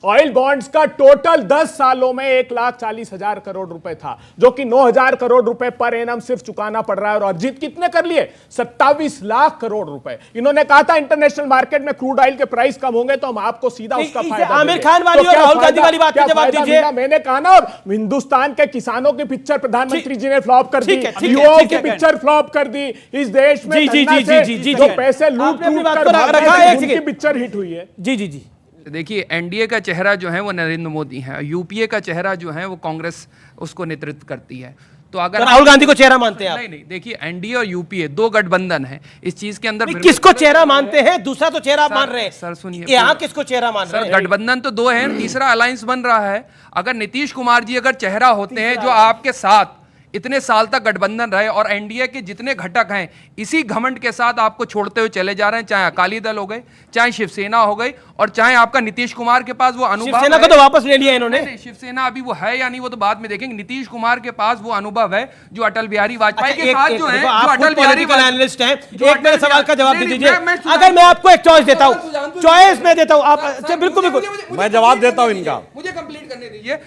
ऑयल बॉन्ड्स का टोटल 10 सालों में 1,40,000 करोड़ रुपए था, जो कि 9,000 करोड़ रुपए पर एनम सिर्फ चुकाना पड़ रहा है। और अर्जित कितने कर लिए? 27 लाख करोड़ रुपए। इन्होंने कहा था इंटरनेशनल मार्केट में क्रूड ऑयल के प्राइस कम होंगे तो हम आपको सीधा उसका फायदा आमिर खान वाली और राहुल गांधी वाली बात का जवाब दीजिए। मैंने कहा ना, हिंदुस्तान के किसानों की पिक्चर प्रधानमंत्री जी ने फ्लॉप कर दी, युवाओं की पिक्चर फ्लॉप कर दी। इस देश में जो पैसे लूट उनकी पिक्चर हिट हुई है। जी देखिए, एनडीए का चेहरा जो है वो नरेंद्र मोदी है, यूपीए का चेहरा जो है वो कांग्रेस उसको नेतृत्व करती है। तो अगर तो राहुल गांधी को चेहरा मानते हैं आप? नहीं, देखिए, एनडीए और यूपीए 2 गठबंधन है इस चीज के अंदर। किसको चेहरा मानते हैं? दूसरा तो चेहरा मान रहे हैं। सर सुनिए, यहाँ किसको चेहरा मान रहे हैं? गठबंधन तो 2 है, तीसरा अलायंस बन रहा है। अगर नीतीश कुमार जी अगर चेहरा होते हैं जो आपके साथ इतने साल तक गठबंधन रहे और एनडीए के जितने घटक हैं इसी घमंड के साथ आपको छोड़ते हुए चले जा रहे हैं, चाहे अकाली दल हो गए, चाहे शिवसेना हो गई, और चाहे आपका नीतीश कुमार के पास वो अनुभव। शिवसेना को तो वापस ले लिया इन्होंने। नहीं, शिवसेना अभी वो है या नहीं वो तो बाद में देखेंगे। नीतीश कुमार के पास वो अनुभव है जो अटल बिहारी वाजपेयी के साथ जो है, जो अटल बिहारी एनालिस्ट हैं। एक मेरे सवाल का जवाब दे दीजिए। अगर मैं आपको एक चॉइस देता हूँ, चॉइस मैं देता हूँ, आप बिल्कुल मैं जवाब देता हूँ इनका। मुझे कंप्लीट करने दीजिए।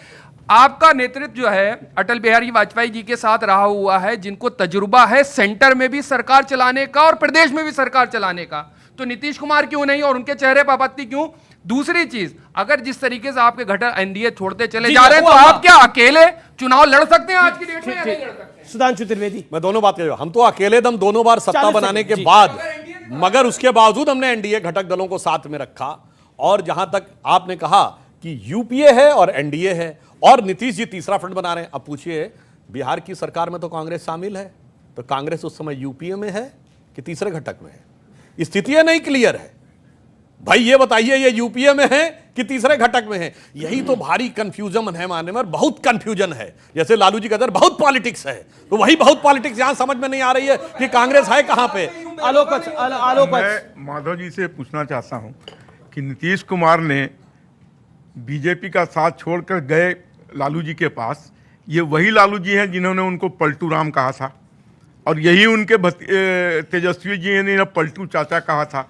आपका नेतृत्व जो है अटल बिहारी वाजपेयी जी के साथ रहा हुआ है, जिनको तजुर्बा है सेंटर में भी सरकार चलाने का और प्रदेश में भी सरकार चलाने का। तो नीतीश कुमार क्यों नहीं और उनके चेहरे पर आपत्ति क्यों? दूसरी चीज, अगर जिस तरीके से आपके घटक एनडीए छोड़ते चले जा रहे हैं तो आप क्या अकेले चुनाव लड़ सकते हैं आज की डेट में या नहीं लड़ सकते? सुधांशु त्रिवेदी, मैं दोनों बात कर रहा हूं। हम तो अकेले दम दोनों बार सत्ता बनाने के बाद, मगर उसके बावजूद हमने एनडीए घटक दलों को साथ में रखा। और जहां तक आपने कहा कि यूपीए है और एनडीए है और नीतीश जी तीसरा फ्रंट बना रहे हैं, अब पूछिए बिहार की सरकार में तो कांग्रेस शामिल है, तो कांग्रेस उस समय यूपीए में है कि तीसरे घटक में है? स्थिति नहीं क्लियर है भाई, ये बताइए, ये यूपीए में है कि तीसरे घटक में है? यही तो भारी कंफ्यूजन है, मानने में बहुत कंफ्यूजन है। जैसे लालू जी कहते हैं बहुत पॉलिटिक्स है, तो वही बहुत पॉलिटिक्स यहां समझ में नहीं आ रही है कि कांग्रेस है कहां पे। मैं माधव जी से पूछना चाहता हूं कि नीतीश कुमार ने बीजेपी का साथ छोड़कर गए लालू जी के पास, ये वही लालू जी हैं जिन्होंने उनको पलटू राम कहा था, और यही उनके तेजस्वी जी ने पलटू चाचा कहा था।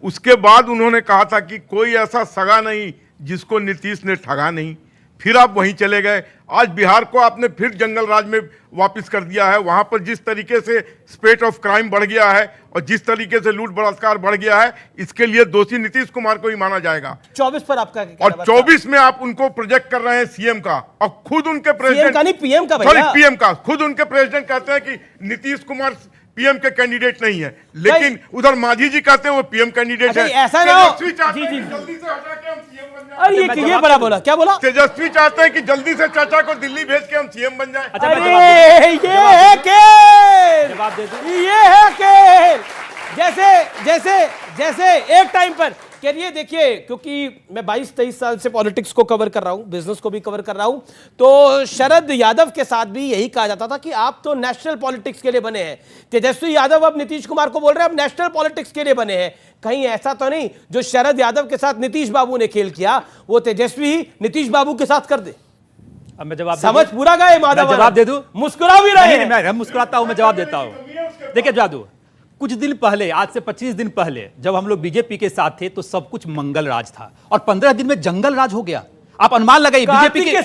उसके बाद उन्होंने कहा था कि कोई ऐसा सगा नहीं जिसको नीतीश ने ठगा नहीं। फिर आप वहीं चले गए। आज बिहार को आपने फिर जंगल राज में वापस कर दिया है। वहां पर जिस तरीके से स्पेट ऑफ क्राइम बढ़ गया है और जिस तरीके से लूट बलात्कार बढ़ गया है, इसके लिए दोषी नीतीश कुमार को ही माना जाएगा। 24 पर आपका और 24 में आप उनको प्रोजेक्ट कर रहे हैं सीएम का, और खुद उनके प्रेसिडेंट का नहीं पीएम का, सॉरी पीएम का, खुद उनके प्रेसिडेंट कहते हैं कि नीतीश कुमार पीएम के कैंडिडेट नहीं है, लेकिन उधर मांझी जी कहते हैं वो पीएम कैंडिडेट है। ऐसा ना हो, जल्दी से हटा के हम सीएम बन जाए। अरे ये बड़ा बोला, क्या बोला? तेजस्वी चाहते हैं कि जल्दी से चाचा को दिल्ली भेज के हम सीएम बन जाए। अरे ये है खेल, ये है खेल। जैसे एक टाइम पर करिए, देखिए, क्योंकि मैं 22-23 साल से पॉलिटिक्स को कवर कर रहा हूं, बिजनेस को भी कवर कर रहा हूं, तो शरद यादव के साथ भी यही कहा जाता था कि आप तो नेशनल पॉलिटिक्स के लिए बने हैं। तेजस्वी यादव अब नीतीश कुमार को बोल रहे हैं अब नेशनल पॉलिटिक्स के लिए बने हैं। कहीं ऐसा तो नहीं जो शरद यादव के साथ नीतीश बाबू ने खेल किया वो तेजस्वी नीतीश बाबू के साथ कर दे? अब मैं जवाब समझ पूरा गए माधव, जवाब दे दूं? मुस्कुरा भी रहे हैं। मैं मुस्कुराता हूं, मैं जवाब देता हूं। देखिए जवाब दूं, कुछ दिन पहले, आज से 25 दिन पहले जब हम लोग बीजेपी के साथ थे तो सब कुछ मंगल राज था, और 15 दिन में जंगल राज हो गया। आप अनुमान लगाइए बीजेपी की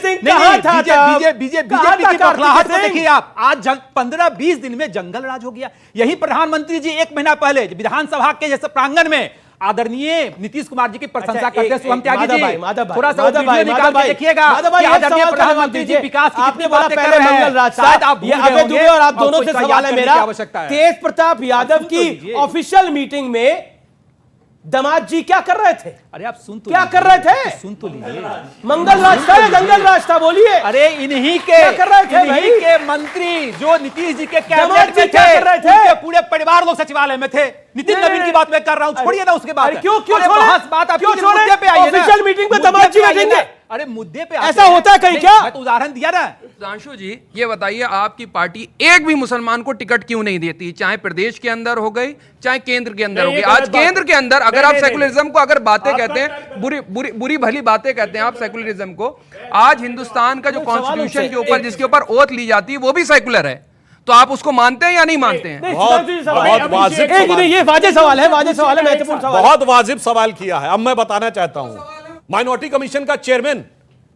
बौखलाहट को देखिए आप। आज 15-20 दिन में जंगल राज हो गया। यही प्रधानमंत्री जी 1 महीना पहले विधानसभा के जैसे प्रांगण में आदरणीय नीतीश कुमार जी की प्रशंसा करते शुभम त्यागी जी, थोड़ा सा वीडियो निकाल के देखिएगा कि आदरणीय प्रधानमंत्री जी विकास की कितनी बातें कर रहे हैं। शायद आप भूल गए होंगे, और आप दोनों से सवाल है मेरा। तेज प्रताप यादव की ऑफिशियल मीटिंग में दामाद जी क्या कर रहे थे? अरे आप सुन तो क्या कर रहे थे? सुन तो लीजिए। मंगल राज था या जंगल राज था? बोलिए। अरे इन्हीं के मंत्री जो नीतीश जी के कैबिनेट में क्या कर रहे थे? पूरे परिवार लोग सचिवालय में थे। नितिन नवीन की बात मैं कर रहा हूं, छोड़िए ना उसके बाद। क्यों बात मुद्दे पे आइए ना। ऑफिशियल मीटिंग में दामाद जी बैठेंगे? अरे मुद्दे पे ऐसा होता है कहीं क्या? मैं तो उदाहरण दिया ना। सुधांशु जी ये बताइए, आपकी पार्टी एक भी मुसलमान को टिकट क्यों नहीं देती, चाहे प्रदेश के अंदर हो गई चाहे केंद्र के अंदर हो गई? आज केंद्र के अंदर अगर आप सेकुलरिज्म को अगर बातें कहते हैं, बुरी भली बातें कहते हैं आप सेकुलरिज्म को, आज हिंदुस्तान का जो कॉन्स्टिट्यूशन के ऊपर जिसके ऊपर ओथ ली जाती है वो भी सेकुलर है। तो आप उसको मानते हैं या नहीं मानते हैं? ये वाजिब सवाल है, महत्वपूर्ण सवाल, बहुत वाजिब सवाल किया है। अब मैं बताना चाहता हूं, माइनॉरिटी कमीशन का चेयरमैन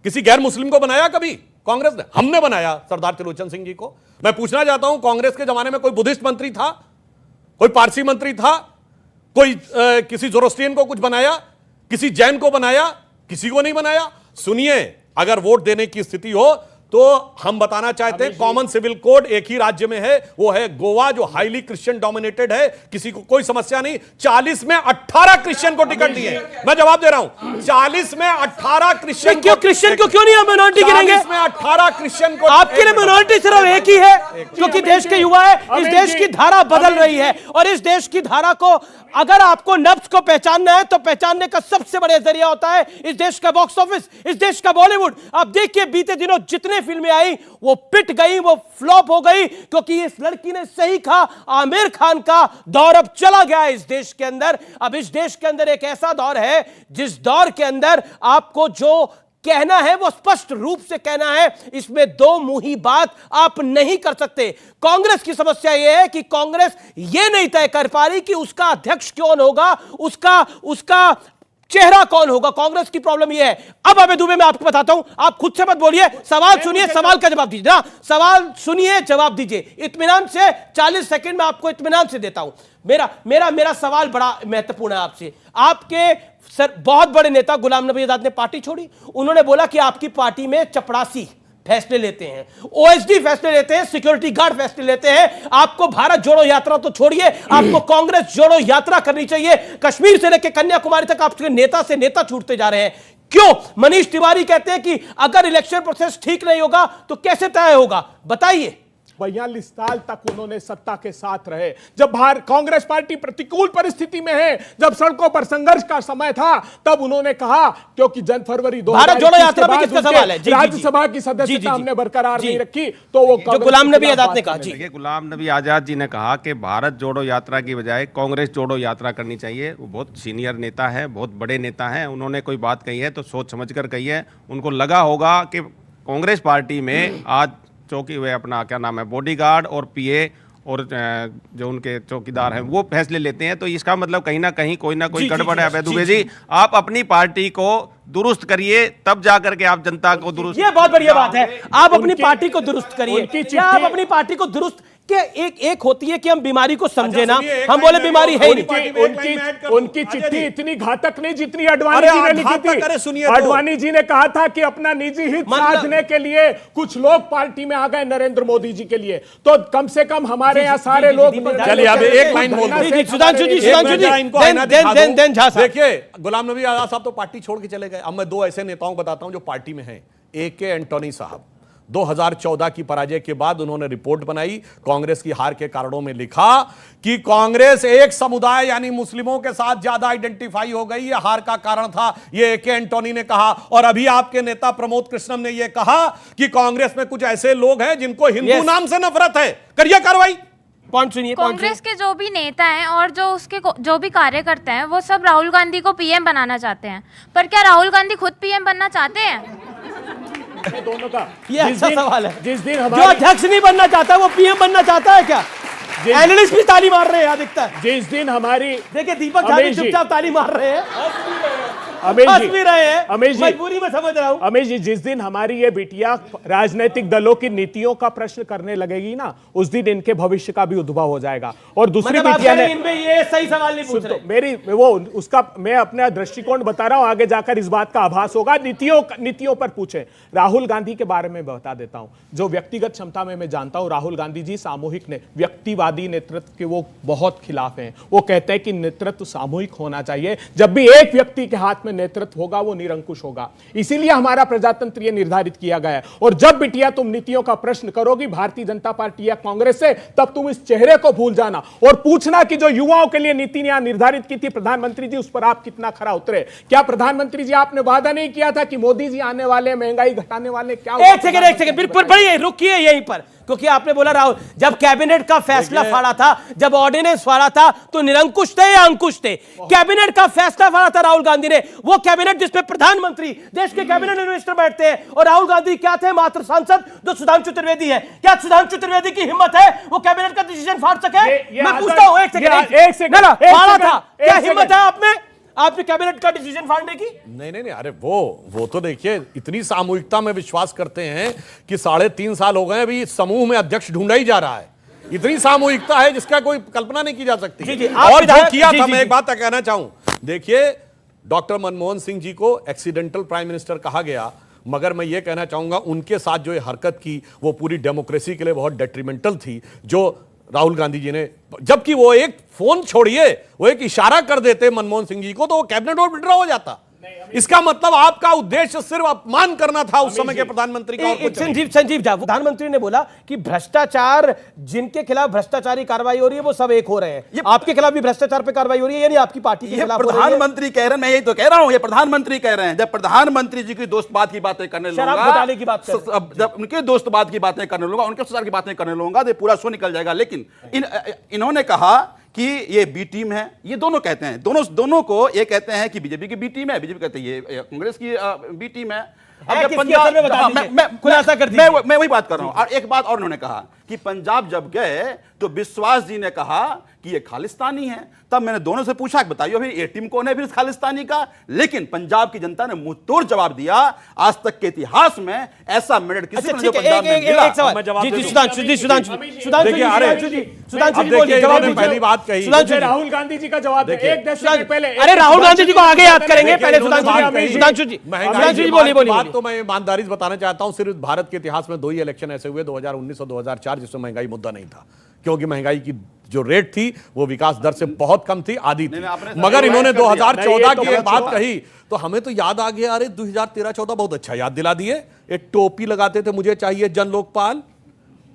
किसी गैर मुस्लिम को बनाया कभी कांग्रेस ने? हमने बनाया सरदार त्रिलोचन सिंह जी को। मैं पूछना चाहता हूं, कांग्रेस के जमाने में कोई बुद्धिस्ट मंत्री था, कोई पारसी मंत्री था, कोई किसी जोरोस्ट्रियन को कुछ बनाया, किसी जैन को बनाया? किसी को नहीं बनाया। सुनिए, अगर वोट देने की स्थिति हो तो हम बताना चाहते हैं, कॉमन सिविल कोड एक ही राज्य में है, वो है गोवा, जो हाईली क्रिश्चियन डोमिनेटेड है। किसी को कोई समस्या नहीं। 40 में 18 क्रिश्चियन को टिकट दिए। मैं जवाब दे रहा हूं, 40 में 18 क्रिश्चियन क्यों नहीं हम मिनोरिटी गिनेंगे? 40 में 18 क्रिश्चियन को। आपके लिए मिनोरिटी सिर्फ एक ही है, क्योंकि देश के युवा है। इस देश की धारा बदल रही है, और इस देश की धारा को अगर आपको नब्ज को पहचानना है तो पहचानने का सबसे बड़ा जरिया होता है इस देश का बॉक्स ऑफिस, इस देश का बॉलीवुड। आप देखिए, बीते दिनों जितने फिल्में आई वो पिट गई, वो फ्लॉप हो गई, क्योंकि इस लड़की ने सही कहा, आमिर खान का दौर अब चला गया है इस देश के अंदर। अब इस देश के अंदर एक ऐसा दौर है जिस दौर के अंदर आपको जो कहना है वो स्पष्ट रूप से कहना है, इसमें दो मुंही बात आप नहीं कर सकते। कांग्रेस की समस्या यह है कि कांग्रेस ये नहीं तय कर पा रही कि उसका अध्यक्ष कौन होगा, उसका चेहरा कौन होगा। कांग्रेस की प्रॉब्लम यह है। अब अबे दुबे मैं आपको बताता हूं, आप खुद से मत बोलिए, सवाल सुनिए, सवाल का जवाब दीजिए ना। सवाल सुनिए, जवाब दीजिए इत्मीनान से। 40 सेकंड में आपको इत्मीनान से देता हूं। मेरा सवाल बड़ा महत्वपूर्ण है आपसे। आपके सर बहुत बड़े नेता गुलाम नबी आजाद ने पार्टी छोड़ी। उन्होंने बोला कि आपकी पार्टी में चपरासी फैसले लेते हैं, ओएसडी फैसले लेते हैं, सिक्योरिटी गार्ड फैसले लेते हैं। आपको भारत जोड़ो यात्रा तो छोड़िए, आपको कांग्रेस जोड़ो यात्रा करनी चाहिए। कश्मीर से लेकर कन्याकुमारी तक आपके नेता से नेता छूटते जा रहे हैं। क्यों? मनीष तिवारी कहते हैं कि अगर इलेक्शन प्रोसेस ठीक नहीं होगा तो कैसे तय होगा, बताइए। 42 साल तक उन्होंने सत्ता के साथ रहे। जब कांग्रेस पार्टी प्रतिकूल परिस्थिति में है, जब सड़कों पर संघर्ष का समय था, तब उन्होंने कहा, क्योंकि फरवरी 2021 भारत जोड़ो यात्रा में किसका सवाल है? राज्यसभा की सदस्यता हमने बरकरार नहीं रखी, तो वो जो गुलाम नबी आजाद ने कहा। देखिए, गुलाम नबी आजाद जी ने कहा कि भारत जोड़ो यात्रा की बजाय कांग्रेस जोड़ो यात्रा करनी चाहिए। वो बहुत सीनियर नेता है, बहुत बड़े नेता हैं। उन्होंने कोई बात कही है तो सोच समझ कर कही है। उनको लगा होगा कि कांग्रेस पार्टी में आज चौकी वे अपना क्या नाम है बॉडीगार्ड और पीए और जो उनके चौकीदार हैं वो फैसले लेते हैं, तो इसका मतलब कहीं ना कहीं कोई ना कोई गड़बड़ है। अभय दुबे जी, आप अपनी पार्टी को दुरुस्त करिए, तब जाकर के आप जनता को दुरुस्त। ये बहुत बढ़िया बात है, आप अपनी पार्टी को दुरुस्त करिए। क्या आप अपनी पार्टी को दुरुस्त क्या एक होती है कि हम बीमारी को समझे ना, हम बोले बीमारी है नहीं। उनकी चिट्ठी इतनी घातक नहीं जितनी अडवाणी जी ने लिखी थी। अडवाणी जी ने कहा था कि अपना निजी हित साधने के लिए कुछ लोग पार्टी में आ गए नरेंद्र मोदी जी के लिए, तो कम से कम हमारे यहाँ सारे लोग। चलिए अब एक लाइन बोल, सुधांशु जी, देखिए, गुलाम नबी आजाद साहब तो पार्टी छोड़ के चले गए। अब मैं दो ऐसे नेताओं को बताता हूं जो पार्टी में हैं। AK एंटोनी साहब 2014 की पराजय के बाद उन्होंने रिपोर्ट बनाई, कांग्रेस की हार के कारणों में लिखा कि कांग्रेस एक समुदाय यानी मुस्लिमों के साथ ज्यादा आइडेंटिफाई हो गई, ये हार का कारण था, ये AK एंटोनी ने कहा। और अभी आपके नेता प्रमोद कृष्णम ने यह कहा कि कांग्रेस में कुछ ऐसे लोग हैं जिनको हिंदू नाम से नफरत है। करिए कार्रवाई। कांग्रेस के जो भी नेता हैं और जो भी कार्यकर्ता हैं वो सब राहुल गांधी को पीएम बनाना चाहते हैं, पर क्या राहुल गांधी खुद पीएम बनना चाहते हैं? दोनों का ये अच्छा सवाल है। जिस दिन जो अध्यक्ष नहीं बनना चाहता वो पीएम बनना चाहता है क्या? एनालिस्ट भी ताली मार रहे हैं अधिकतर। जिस दिन हमारी देखिए दीपक झा चुपचाप ताली मार रहे हैं, मजबूरी में समझ रहा हूं। अमेश जी, जिस दिन हमारी ये बिटिया राजनीतिक दलों की नीतियों का प्रश्न करने लगेगी ना, उस दिन इनके भविष्य का भी उद्भव हो जाएगा। और दूसरी बिटिया ने इनमें ये सही सवाल नहीं पूछ रहे। मेरी वो उसका मैं अपना दृष्टिकोण बता रहा हूं, आगे जाकर इस बात का आभास होगा। नीतियों पर पूछे। राहुल गांधी के बारे में बता देता हूं, जो व्यक्तिगत क्षमता में मैं जानता हूं, राहुल गांधी जी सामूहिक ने व्यक्तिवादी नेतृत्व के वो बहुत खिलाफ हैं। वो कहते हैं कि नेतृत्व सामूहिक होना चाहिए, जब भी एक व्यक्ति के हाथ में नेतृत्व होगा वो निरंकुश होगा। इसीलिए हमारा प्रजातंत्र ये निर्धारित किया गया है। और जब बिटिया तुम नीतियों का प्रश्न करोगी भारतीय जनता पार्टी या कांग्रेस से, तब तुम इस चेहरे को भूल जाना और पूछना कि जो युवाओं के लिए नीति निर्धारित की थी प्रधानमंत्री जी, उस पर आप कितना खरा उतरे। क्या प्रधानमंत्री जी आपने वादा नहीं किया था कि मोदी जी आने वाले, महंगाई घटाने वाले? क्या एक सेकंड बिल्कुल, रुकिए यहीं पर। क्योंकि आपने बोला राहुल, जब कैबिनेट का फैसला फाड़ा था, जब ऑर्डिनेंस फाड़ा था, तो निरंकुश थे या अंकुश थे? कैबिनेट का फैसला फाड़ा था राहुल गांधी ने, वो कैबिनेट जिसमें प्रधानमंत्री, देश के कैबिनेट मिनिस्टर बैठते हैं, और राहुल गांधी क्या थे? मात्र सांसद जो सुधांशु त्रिवेदी है। क्या सुधांशु त्रिवेदी की हिम्मत है वो कैबिनेट का डिसीजन फाड़ सके? मैं पूछता हूं, एक सेकंड, ना फाड़ा था, क्या हिम्मत है आप में? आपने कैबिनेट का डिसीजन फाड़ने की? नहीं, अरे वो तो देखिए, इतनी सामूहिकता में विश्वास करते हैं कि 3.5 साल हो गए, अभी समूह में अध्यक्ष ढूंढा ही जा रहा है। इतनी सामूहिकता है जिसका कोई कल्पना नहीं की जा सकती। और जो किया था, मैं एक बात कहना चाहूं, देखिए, डॉक्टर मनमोहन सिंह जी को एक्सीडेंटल प्राइम मिनिस्टर कहा गया, मगर मैं ये कहना चाहूंगा उनके साथ जो ये हरकत की वो पूरी डेमोक्रेसी के लिए बहुत डेट्रीमेंटल थी, जो राहुल गांधी जी ने, जबकि वो एक फोन छोड़िए, वो एक इशारा कर देते मनमोहन सिंह जी को तो वो कैबिनेट और विड्रॉ हो जाता। इसका मतलब आपका उद्देश्य सिर्फ अपमान करना था उस समय के प्रधानमंत्री का। संजीव झा, प्रधानमंत्री ने बोला कि भ्रष्टाचार, जिनके खिलाफ भ्रष्टाचारी कार्रवाई हो रही है वो सब एक हो रहे हैं। आपके खिलाफ भी भ्रष्टाचार पे कार्रवाई हो रही है, यानी आपकी पार्टी के खिलाफ? प्रधानमंत्री कह रहे हैं, मैं यही तो कह रहा हूं, ये प्रधानमंत्री कह रहे हैं। जब प्रधानमंत्री जी की दोस्तबात की बातें करने लगूंगा, जब उनके दोस्तबात की बातें करने लगूंगा, उनके सुधार की बातें करने लगूंगा, तो पूरा शो निकल जाएगा। लेकिन इन्होंने कहा कि ये बी टीम है, ये दोनों कहते हैं, दोनों को ये कहते हैं कि बीजेपी की बी टीम है, बीजेपी कहते हैं ये कांग्रेस की बी टीम है। अब जब पंजाब, मैं वही बात कर रहा हूं। और एक बात और उन्होंने कहा कि पंजाब जब गए तो विश्वास जी ने कहा कि ये खालिस्तानी है। तब मैंने दोनों से पूछा कि बताइए भाई ये टीम कौन है फिर खालिस्तानी का? लेकिन पंजाब की जनता ने मुंह तोड़ जवाब दिया। आज तक के इतिहास में ऐसा मेडल किसी को पंजाब में मिला। पहली बात कही राहुल गांधी जी का जवाब एक दशक पहले। अरे राहुल गांधी जी को आगे याद करेंगे, पहले सुधांशु जी बात तो मैं ईमानदारी से बताना चाहता हूं, सिर्फ भारत के इतिहास में 2 ही इलेक्शन ऐसे हुए, 2019 और 2004, जिसमें महंगाई मुद्दा नहीं था, क्योंकि महंगाई की जो रेट थी वो विकास दर से बहुत कम थी, आधी थी। मगर इन्होंने 2014 की एक बात कही तो हमें तो याद आ गया, अरे 2013-14 बहुत अच्छा याद दिला दिए। एक टोपी लगाते थे, मुझे चाहिए जन लोकपाल,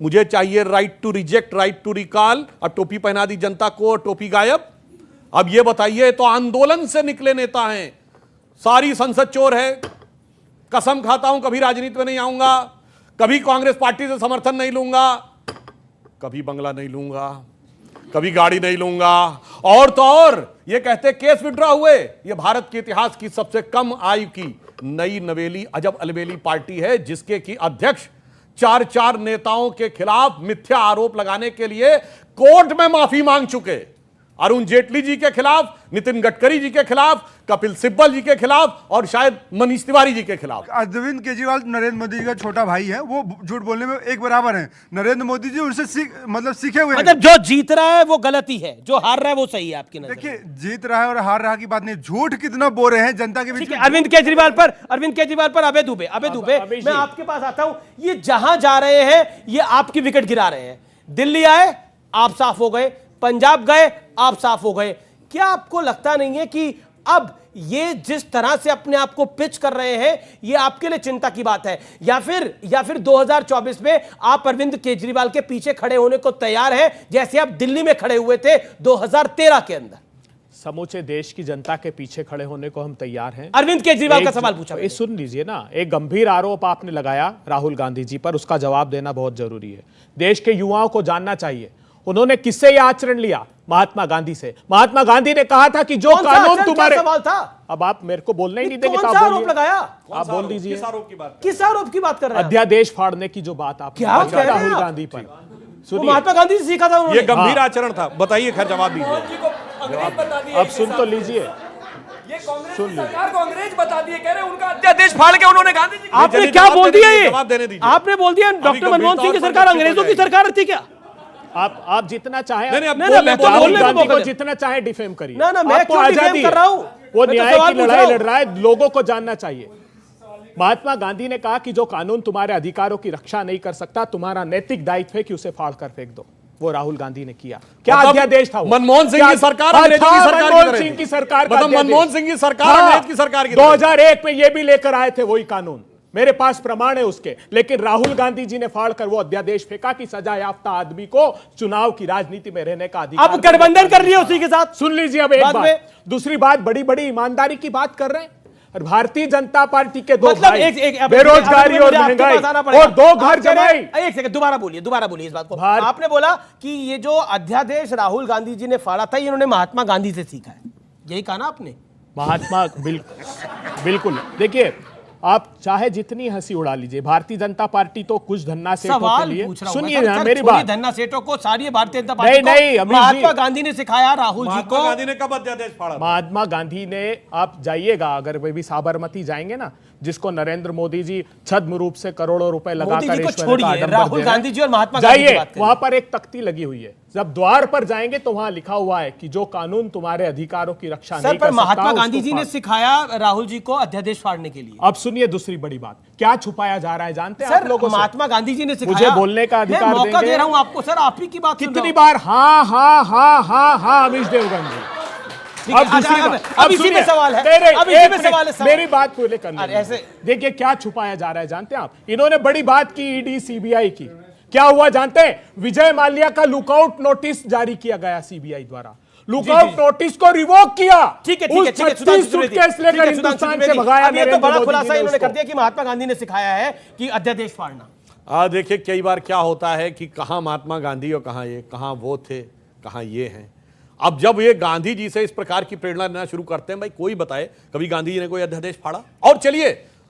मुझे चाहिए right to reject, right to recall, और टोपी पहना दी जनता को और टोपी गायब। अब ये बताइए, तो आंदोलन से निकले नेता हैं, सारी संसद चोर है, कसम खाता हूं कभी राजनीति में नहीं आऊंगा, कभी कांग्रेस पार्टी से समर्थन नहीं लूंगा, कभी बंगला नहीं लूंगा, कभी गाड़ी नहीं लूंगा। और तो और ये कहते केस विड्रॉ हुए, ये भारत के इतिहास की सबसे कम आयु की नई नवेली अजब अलबेली पार्टी है, जिसके की अध्यक्ष 4 नेताओं के खिलाफ मिथ्या आरोप लगाने के लिए कोर्ट में माफी मांग चुके। अरुण जेटली जी के खिलाफ, नितिन गडकरी जी के खिलाफ, कपिल सिब्बल जी के खिलाफ और शायद मनीष तिवारी जी के खिलाफ। अरविंद केजरीवाल नरेंद्र मोदी जी का छोटा भाई है, वो झूठ बोलने में एक बराबर है। नरेंद्र मोदी जी उनसे सीखे हुए हैं। मतलब जो जीत रहा है वो गलती है, जो हार रहा है वो सही है आपकी नजर? देखिए, जीत रहा है और हार रहा की बात नहीं, झूठ कितना बोल रहे हैं जनता के बीच में। अरविंद केजरीवाल पर अभय दुबे, मैं आपके पास आता हूं। ये जहां जा रहे हैं ये आपकी विकेट गिरा रहे हैं। दिल्ली आए, आप साफ हो गए, पंजाब गए, आप साफ हो गए। क्या आपको लगता नहीं है कि अब ये जिस तरह से अपने आप को पिच कर रहे हैं ये आपके लिए चिंता की बात है, या फिर 2024 में आप अरविंद केजरीवाल के पीछे खड़े होने को तैयार हैं जैसे आप दिल्ली में खड़े हुए थे 2013 के अंदर? समूचे देश की जनता के पीछे खड़े होने को हम तैयार हैं। अरविंद केजरीवाल का सवाल पूछा, सुन लीजिए ना। एक गंभीर आरोप आपने लगाया राहुल गांधी जी पर, उसका जवाब देना बहुत जरूरी है। देश के युवाओं को जानना चाहिए उन्होंने किससे यह आचरण लिया? महात्मा गांधी से। महात्मा गांधी ने कहा था कि जो कानून तुम्हारे, सवाल था? अब आप मेरे को बोलना ही नहीं देंगे, कौन सा आरोप लगाया? आप बोल दीजिए। किस आरोप की बात कर रहे हैं? अध्यादेश फाड़ने की जो बात आप राहुल गांधी पर, सुनिए, महात्मा गांधी से सीखा था उन्होंने। ये गंभीर आचरण था, बताइए, खैर जवाब दीजिए। अब सुन तो लीजिए, ये कांग्रेस सरकार को अंग्रेज बता दिए, कह रहे उनका अध्यादेश फाड़ के उन्होंने गांधी जी। आपने क्या बोल दिया? ये आपने बोल दिया डॉक्टर मनमोहन सिंह की सरकार अंग्रेजों की सरकार थी क्या? आप जितना चाहे राहुल गांधी को जितना चाहे डिफेम करिए, मैं क्यों डिफेम कर रहा हूं? वो न्याय की लड़ाई लड़ रहा है, लोगों को जानना चाहिए। महात्मा गांधी ने कहा कि जो कानून तुम्हारे अधिकारों की रक्षा नहीं कर सकता, तुम्हारा नैतिक दायित्व है कि उसे फाड़ कर फेंक दो। वो राहुल गांधी ने किया। क्या अध्यादेश था? मनमोहन सिंह की सरकार, मनमोहन सिंह की सरकार, मनमोहन सिंह की सरकार अंग्रेज की सरकार की 2001 में ये भी लेकर आए थे वही कानून, मेरे पास प्रमाण है उसके। लेकिन राहुल गांधी जी ने फाड़कर वो अध्यादेश फेंका कि सजा याफ्ता आदमी को चुनाव की राजनीति में रहने का अधिकार। अब गठबंधन कर रही है उसी के साथ। सुन लीजिए अब एक बात, दूसरी बात, बड़ी बड़ी ईमानदारी की बात कर रहे हैं। और भारतीय जनता पार्टी के दो मतलब भाई, एक बेरोजगारी और महंगाई और दो घर जमाई। एक सेकंड, दोबारा बोलिए इस बात को। आपने बोला कि ये जो अध्यादेश राहुल गांधी जी ने फाड़ा था, ये इन्होंने महात्मा गांधी से सीखा है, यही कहा ना आपने? महात्मा बिल्कुल। देखिए, आप चाहे जितनी हंसी उड़ा लीजिए, भारतीय जनता पार्टी तो कुछ धन्ना सेठों के लिए, सुनिए ना मेरी बात, धन्ना सेठों को सारी भारतीय जनता पार्टी नहीं, महात्मा गांधी ने सिखाया राहुल जी को। गांधी ने कब अध्यादेश फाड़ा? महात्मा गांधी ने, आप जाइएगा अगर वे भी साबरमती जाएंगे ना, जिसको नरेंद्र मोदी जी छद्म रूप से करोड़ों रुपए लगाकर राहुल गांधी जी और महात्मा गांधी जाइए, वहां पर एक तख्ती लगी हुई है, जब द्वार पर जाएंगे तो वहां लिखा हुआ है कि जो कानून तुम्हारे अधिकारों की रक्षा नहीं कर सकता, महात्मा गांधी जी ने सिखाया राहुल जी को अध्यादेश फाड़ने के लिए। अब सुनिए दूसरी बड़ी बात, क्या छुपाया जा रहा है जानते हैं आप लोगों से? महात्मा गांधी जी ने सिखाया। मुझे बोलने का अधिकार मौका दे रहा हूं आपको सर, आप ही की बात कितनी बार हाँ हाँ हाँ हाँ हाँ अमीश देवगन जी। अब इसी में सवाल है, मेरी बात पूरे करने ऐसे देखिए क्या छुपाया जा रहा है जानते हैं आप? इन्होंने बड़ी बात की ईडी सीबीआई की, क्या हुआ जानते हैं? विजय माल्या का लुकआउट नोटिस जारी किया गया सीबीआई द्वारा, लुकआउट नोटिस को रिवोक किया। ठीक है, सूटकेस लेकर हिंदुस्तान से भगाया। ये तो बड़ा खुलासा इन्होंने कर दिया कि महात्मा गांधी ने सिखाया है कि अध्यादेश फाड़ना। देखिए कई बार क्या होता है कि कहां महात्मा गांधी और कहां वो थे, कहां ये हैं। अब जब ये गांधी जी से इस प्रकार की प्रेरणा लेना शुरू करते हैं, भाई कोई बताए कभी गांधी जी ने कोई अध्यादेश फाड़ा? और चलिए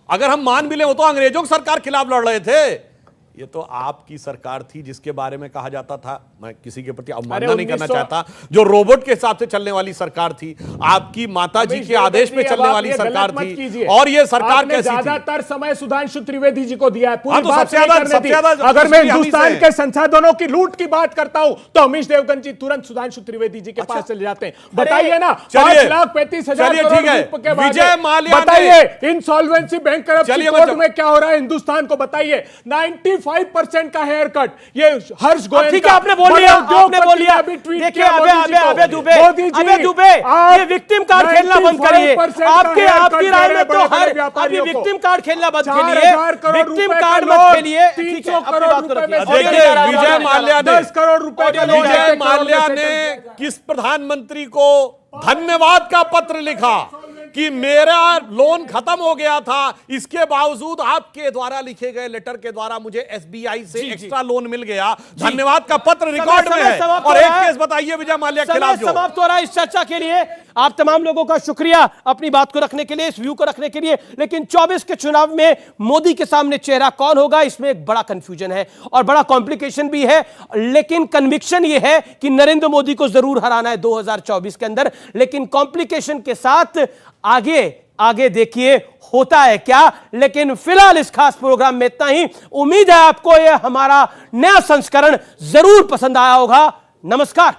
अगर हम मान भी ले, वो तो अंग्रेजों की सरकार खिलाफ लड़ रहे थे, ये तो आपकी सरकार थी जिसके बारे में कहा जाता था, मैं किसी के प्रति अवमानना नहीं करना चाहता, जो रोबोट के हिसाब से चलने वाली सरकार थी, आपकी माता जी के आदेश पे चलने वाली सरकार थी। और ये सरकार कैसी थी? ज्यादातर समय सुधांशु त्रिवेदी जी को दिया है, पूरी तो बात सबसे ज्यादा। अगर मैं हिंदुस्तान के संसाधनों की लूट की बात करता हूं तो अमीश देवगन जी तुरंत सुधांशु त्रिवेदी जी के पास चले जाते हैं। बताइए ना, 5,35,000 विजय माल्या, बताइए इंसॉल्वेंसी बैंक करप्शन कोर्ट में क्या हो रहा है हिंदुस्तान को बताइए। 95% का हेयर कट, ये हर्ष गोयल, ठीक है आपने बोल लिया, देखिए अबे दुबे ये विक्टिम कार्ड खेलना बंद करिए। आपकी राय में तो हर अभी विक्टिम कार्ड खेलना बंद करिए, विक्टिम कार्ड मत खेलिए। 300 करोड़ रुपए में विजय माल्या ने 10 करोड़ रुपए का विजय माल्या ने किस प्रधानमंत्री को धन्यवाद का पत्र लिखा कि मेरा लोन खत्म हो गया था, इसके बावजूद आपके द्वारा लिखे गए लेटर के द्वारा मुझे एसबीआई से एक्स्ट्रा लोन मिल गया, धन्यवाद का पत्र रिकॉर्ड में है। और एक केस बताइए विजय माल्या के खिलाफ जो समाप्त हो रहा है इस चर्चा के लिए। आप तमाम लोगों का शुक्रिया अपनी बात को रखने के लिए, इस व्यू को रखने के लिए। लेकिन 24 के चुनाव में मोदी के सामने चेहरा कौन होगा, इसमें एक बड़ा कंफ्यूजन है और बड़ा कॉम्प्लिकेशन भी है। लेकिन कन्विक्शन यह है कि नरेंद्र मोदी को जरूर हराना है 2024 के अंदर। लेकिन कॉम्प्लिकेशन के साथ आगे देखिए होता है क्या। लेकिन फिलहाल इस खास प्रोग्राम में इतना ही। उम्मीद है आपको यह हमारा नया संस्करण जरूर पसंद आया होगा। नमस्कार।